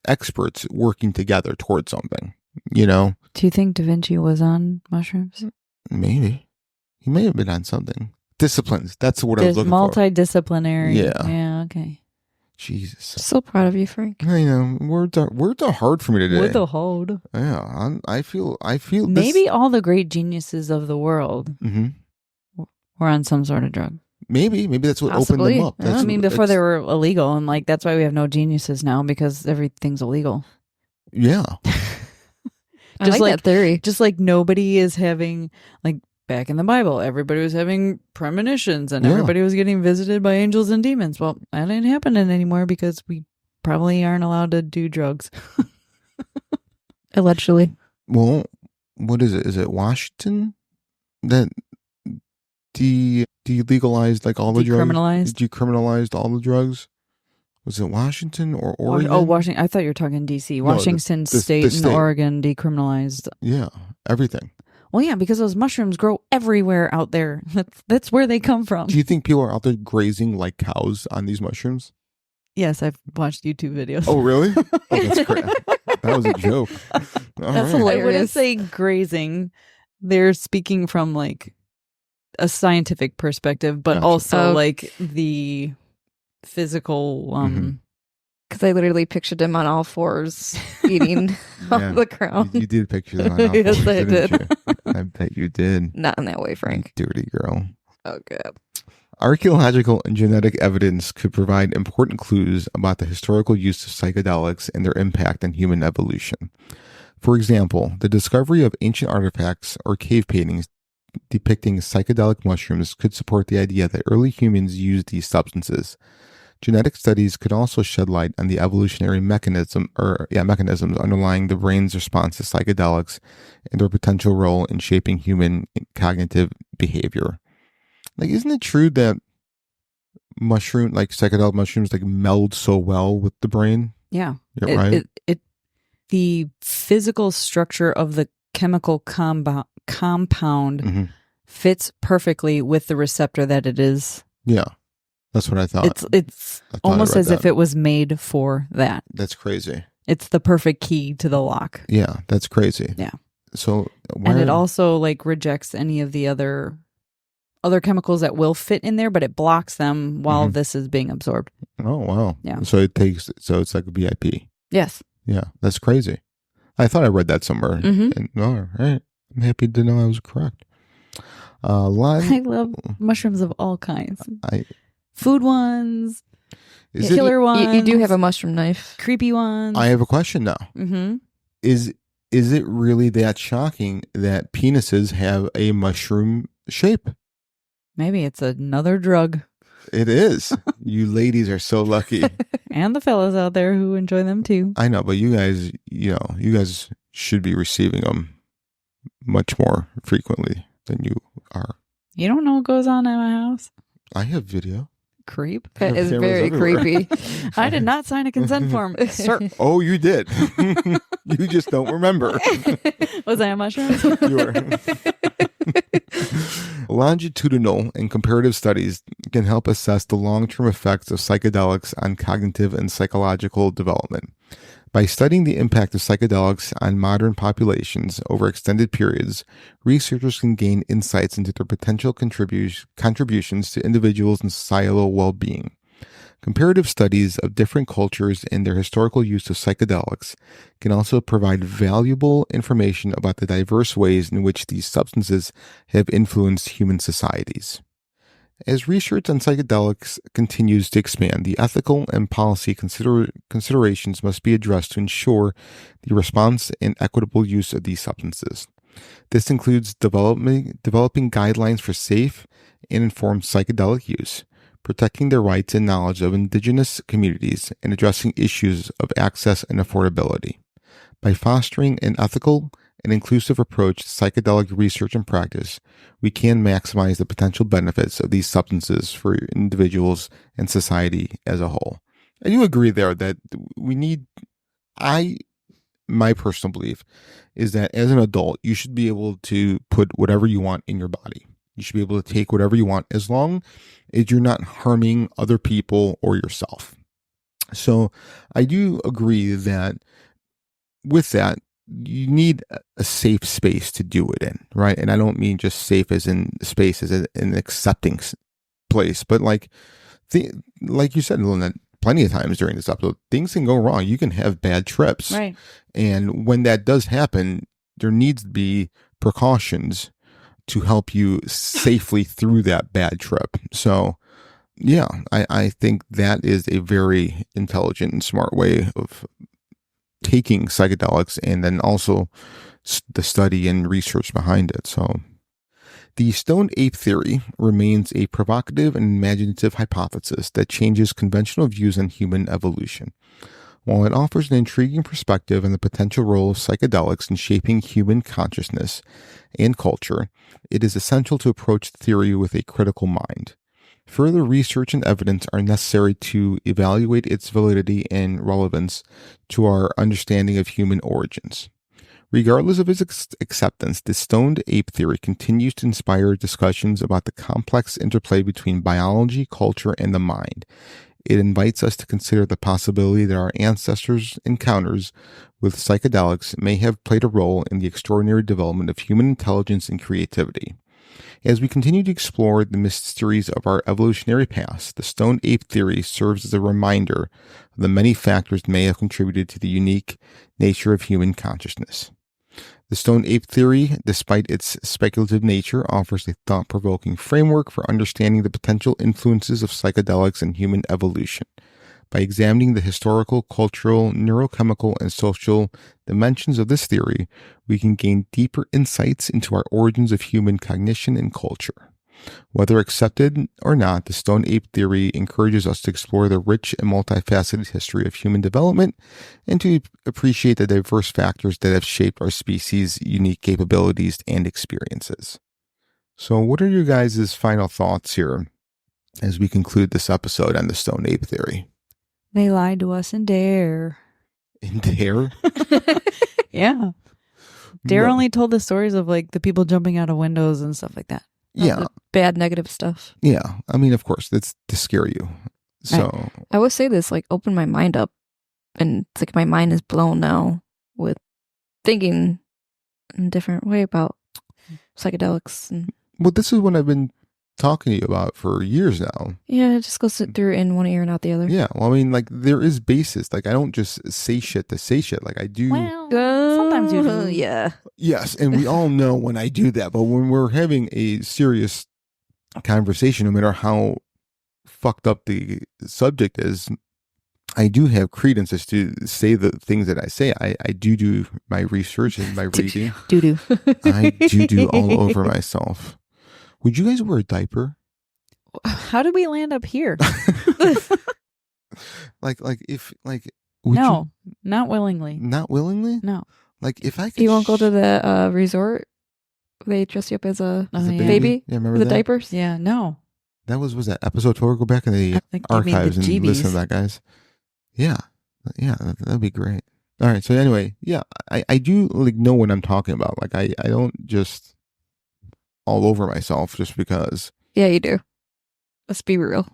experts working together towards something, Do you think Da Vinci was on mushrooms? Maybe. He may have been on something. Disciplines. That's what I was looking for. Multidisciplinary. Yeah. Yeah, okay. Jesus. So proud of you, Frank. I know. Words are hard for me today. With a hold. Yeah. I feel maybe all the great geniuses of the world were on some sort of drug. Maybe that's what Possibly. opened them up. I mean, before they were illegal, and like that's why we have no geniuses now, because everything's illegal. Yeah. I like that theory. Just like nobody is having, like back in the Bible, everybody was having premonitions and everybody was getting visited by angels and demons. Well, that ain't happening anymore because we probably aren't allowed to do drugs. Allegedly. Well, what is it? Is it Washington that delegalized like all the drugs? Decriminalized all the drugs? Was it Washington or Oregon? Oh, Washington. I thought you were talking D.C. Washington State and Oregon decriminalized. Yeah, everything. Well, yeah, because those mushrooms grow everywhere out there. That's where they come from. Do you think people are out there grazing like cows on these mushrooms? Yes, I've watched YouTube videos. Oh, really? Oh, that's great. That was a joke. That's hilarious. I wouldn't say grazing. They're speaking from like a scientific perspective, but Gotcha. also like the physical. Mhm. Because I literally pictured him on all fours eating Yeah. off the ground. You did picture that on all Yes, fours, I didn't did. you? I bet you did. Not in that way, You Frank. dirty girl. Oh, God. Archaeological and genetic evidence could provide important clues about the historical use of psychedelics and their impact on human evolution. For example, the discovery of ancient artifacts or cave paintings depicting psychedelic mushrooms could support the idea that early humans used these substances. Genetic studies could also shed light on the evolutionary mechanisms underlying the brain's response to psychedelics and their potential role in shaping human cognitive behavior. Like, isn't it true that psychedelic mushrooms like meld so well with the brain? Yeah. Yeah, right. The physical structure of the chemical compound Mhm. fits perfectly with the receptor that it is. Yeah, that's what I thought. It's I thought I almost read as if that. it was made for that. That's crazy. It's the perfect key to the lock. Yeah, that's crazy. Yeah. So And it also like rejects any of the other chemicals that will fit in there, but it blocks them while Mhm. this is being absorbed. Oh wow. Yeah. So it's like a VIP. Yes. Yeah, that's crazy. I thought I read that somewhere. Mhm. And, all right. I'm happy to know I was correct. I love mushrooms of all kinds. Food ones, Is Yeah, it? killer ones. You do have a mushroom knife. creepy ones. I have a question now. Mm-hmm. Is it really that shocking that penises have a mushroom shape? Maybe it's another drug. It is. You ladies are so lucky. And the fellas out there who enjoy them too. I know, but you guys should be receiving them much more frequently than you are. You don't know what goes on at my house? I have video. Creep. That is Cameras very everywhere. creepy. I did not sign a consent form, sir. Oh, you did. You just don't remember. Was I a mushroom? You were. Longitudinal and comparative studies can help assess the long-term effects of psychedelics on cognitive and psychological development. By studying the impact of psychedelics on modern populations over extended periods, researchers can gain insights into their potential contributions to individuals and societal well-being. Comparative studies of different cultures and their historical use of psychedelics can also provide valuable information about the diverse ways in which these substances have influenced human societies. As research on psychedelics continues to expand, the ethical and policy considerations must be addressed to ensure the response and equitable use of these substances. This includes developing guidelines for safe and informed psychedelic use, protecting the rights and knowledge of indigenous communities, and addressing issues of access and affordability. By fostering an ethical and inclusive approach to psychedelic research and practice, we can maximize the potential benefits of these substances for individuals and society as a whole. I do agree there that my personal belief is that as an adult, you should be able to put whatever you want in your body. You should be able to take whatever you want as long as you're not harming other people or yourself. So I do agree that with that, you need a safe space to do it in, right? And I don't mean just safe as in space as an accepting place, but like you said, Lynette, plenty of times during this episode, things can go wrong. You can have bad trips. Right. And when that does happen, there needs to be precautions to help you safely through that bad trip. So, yeah, I think that is a very intelligent and smart way of taking psychedelics, and then also the study and research behind it. So, the Stoned Ape Theory remains a provocative and imaginative hypothesis that changes conventional views on human evolution. While it offers an intriguing perspective on the potential role of psychedelics in shaping human consciousness and culture, it is essential to approach the theory with a critical mind. Further research and evidence are necessary to evaluate its validity and relevance to our understanding of human origins. Regardless of its acceptance, the Stoned Ape Theory continues to inspire discussions about the complex interplay between biology, culture, and the mind. It invites us to consider the possibility that our ancestors' encounters with psychedelics may have played a role in the extraordinary development of human intelligence and creativity. As we continue to explore the mysteries of our evolutionary past, the Stoned Ape Theory serves as a reminder of the many factors that may have contributed to the unique nature of human consciousness. The Stoned Ape Theory, despite its speculative nature, offers a thought-provoking framework for understanding the potential influences of psychedelics in human evolution. By examining the historical, cultural, neurochemical, and social dimensions of this theory, we can gain deeper insights into our origins of human cognition and culture. Whether accepted or not, the Stoned Ape Theory encourages us to explore the rich and multifaceted history of human development and to appreciate the diverse factors that have shaped our species' unique capabilities and experiences. So what are your guys' final thoughts here as we conclude this episode on the Stoned Ape Theory? They lied to us in Dare. In Dare? Yeah. Dare No. only told the stories of like the people jumping out of windows and stuff like that. Yeah. The bad negative stuff. Yeah. I mean, of course, that's to scare you. So, I would say this, like, opened my mind up, and it's like my mind is blown now with thinking in a different way about psychedelics. And well, this is what I've been talking to you about for years now. yeah, it just goes through in one ear and out the other. Yeah. Well, I mean, like, there is basis. Like, I don't just say shit to say shit. Like, I do. Well, sometimes you do. Yeah. Yes. And we all know when I do that. But when we're having a serious conversation, no matter how fucked up the subject is, I do have credence as to say the things that I say. I do my research and my reading. Doo-doo. I do all over myself. Would you guys wear a diaper? How did we land up here? Like if would No, not willingly. you, not willingly. No. Like if I could, You won't go to the resort? They dress you up as a Oh, yeah. baby Yeah, remember with the that? diapers? Yeah, no. That was that episode 12. Go back in the That gave me the archives and listen to jeebies. that, guys. Yeah, that'd be great. All right. So anyway, yeah, I do like know what I'm talking about. Like I don't just all over myself just because. Yeah, you do. Let's be real.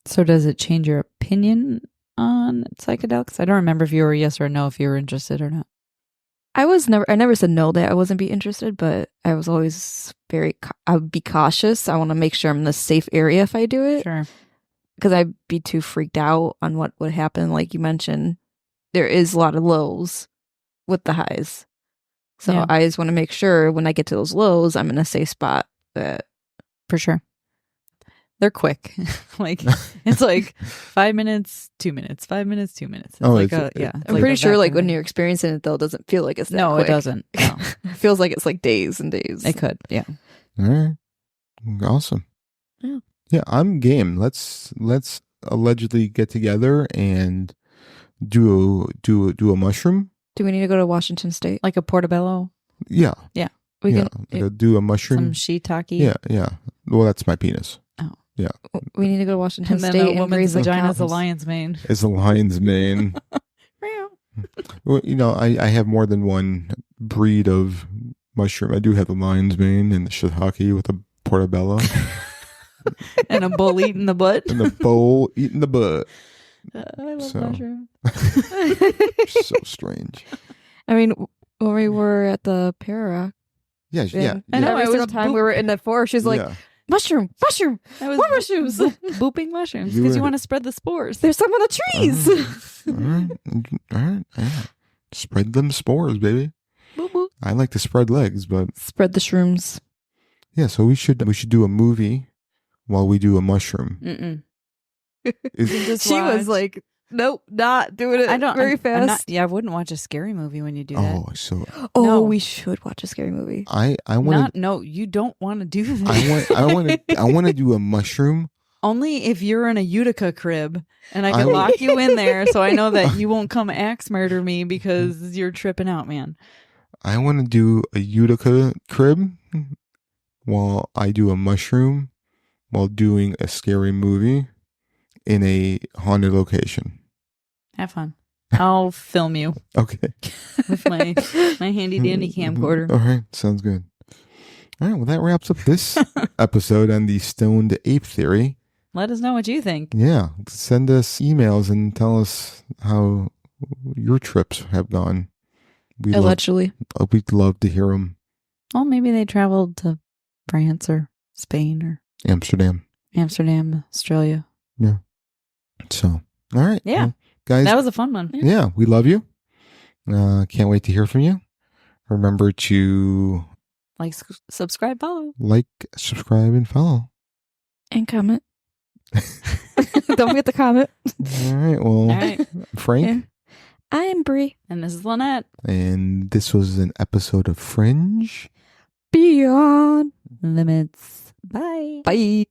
So does it change your opinion on psychedelics? I don't remember if you were yes or no, if you were interested or not. I never said no that I wasn't be interested, but I was always I would be cautious. I want to make sure I'm in a safe area if I do it. Sure. Because I'd be too freaked out on what would happen. Like you mentioned, there is a lot of lows with the highs. So Yeah. I just want to make sure when I get to those lows, I'm in a safe spot. For sure. They're quick. Like it's like 5 minutes, 2 minutes, 5 minutes, 2 minutes. It's Oh, like it's- yeah. I'm pretty sure like when you're experiencing it though, it doesn't feel like it's that No, quick. it doesn't. No. It feels like it's like days and days. It could. Yeah. All right. Awesome. Yeah. Yeah, I'm game. Let's allegedly get together and do a mushroom. Do we need to go to Washington State? Like a portobello, Yeah. We yeah. can. Like do a mushroom. some shiitake. Yeah. Well, that's my penis. We need to go to Washington And then State a and woman's raise vagina is a accountants. lion's mane. It's a lion's mane. Well, I have more than one breed of mushroom. I do have the lion's mane and the shiitake with a portobello And a bull eating the butt. and the bowl eating the butt. I love So. mushroom. So strange. I mean, when we were at the Para, Yeah. I know, every I single was time we were in the forest, she's like, yeah. mushroom. I was More mushrooms. booping mushrooms You because you were- want to spread the spores. There's some on the trees. All right. Yeah. Spread them spores, baby. Boop, boop. I like to spread legs, but Spread the shrooms. yeah. So we should do a movie while we do a mushroom. Mm-mm. Is- Just She was watch. like, nope, not doing it I don't very I'm fast. not- yeah, I wouldn't watch a scary movie when you do that. oh, so Oh, No. we should watch a scary movie. I want to. No, you don't want to do that. I want to do a mushroom. Only if you're in a Utica crib and I can I- lock you in there so I know that you won't come axe murder me because you're tripping out, man. I want to do a Utica crib while I do a mushroom while doing a scary movie in a haunted location. Have fun. I'll film you Okay. with my handy dandy camcorder. All right. Sounds good. All right. Well, that wraps up this episode on the Stoned Ape Theory. Let us know what you think. Yeah. Send us emails and tell us how your trips have gone. We'd Allegedly. love to hear them. Well, maybe they traveled to France or Spain or Amsterdam. Amsterdam, Australia. So, all right. Yeah. Well, guys. That was a fun one. Yeah, we love you. Can't wait to hear from you. Remember to Like, subscribe, follow. like, subscribe, and follow. And comment. Don't forget to comment. All right. Well, All right. Frank. Yeah. I'm Brie. And this is Lynette. And this was an episode of Fringe. Beyond Limits. Bye. Bye.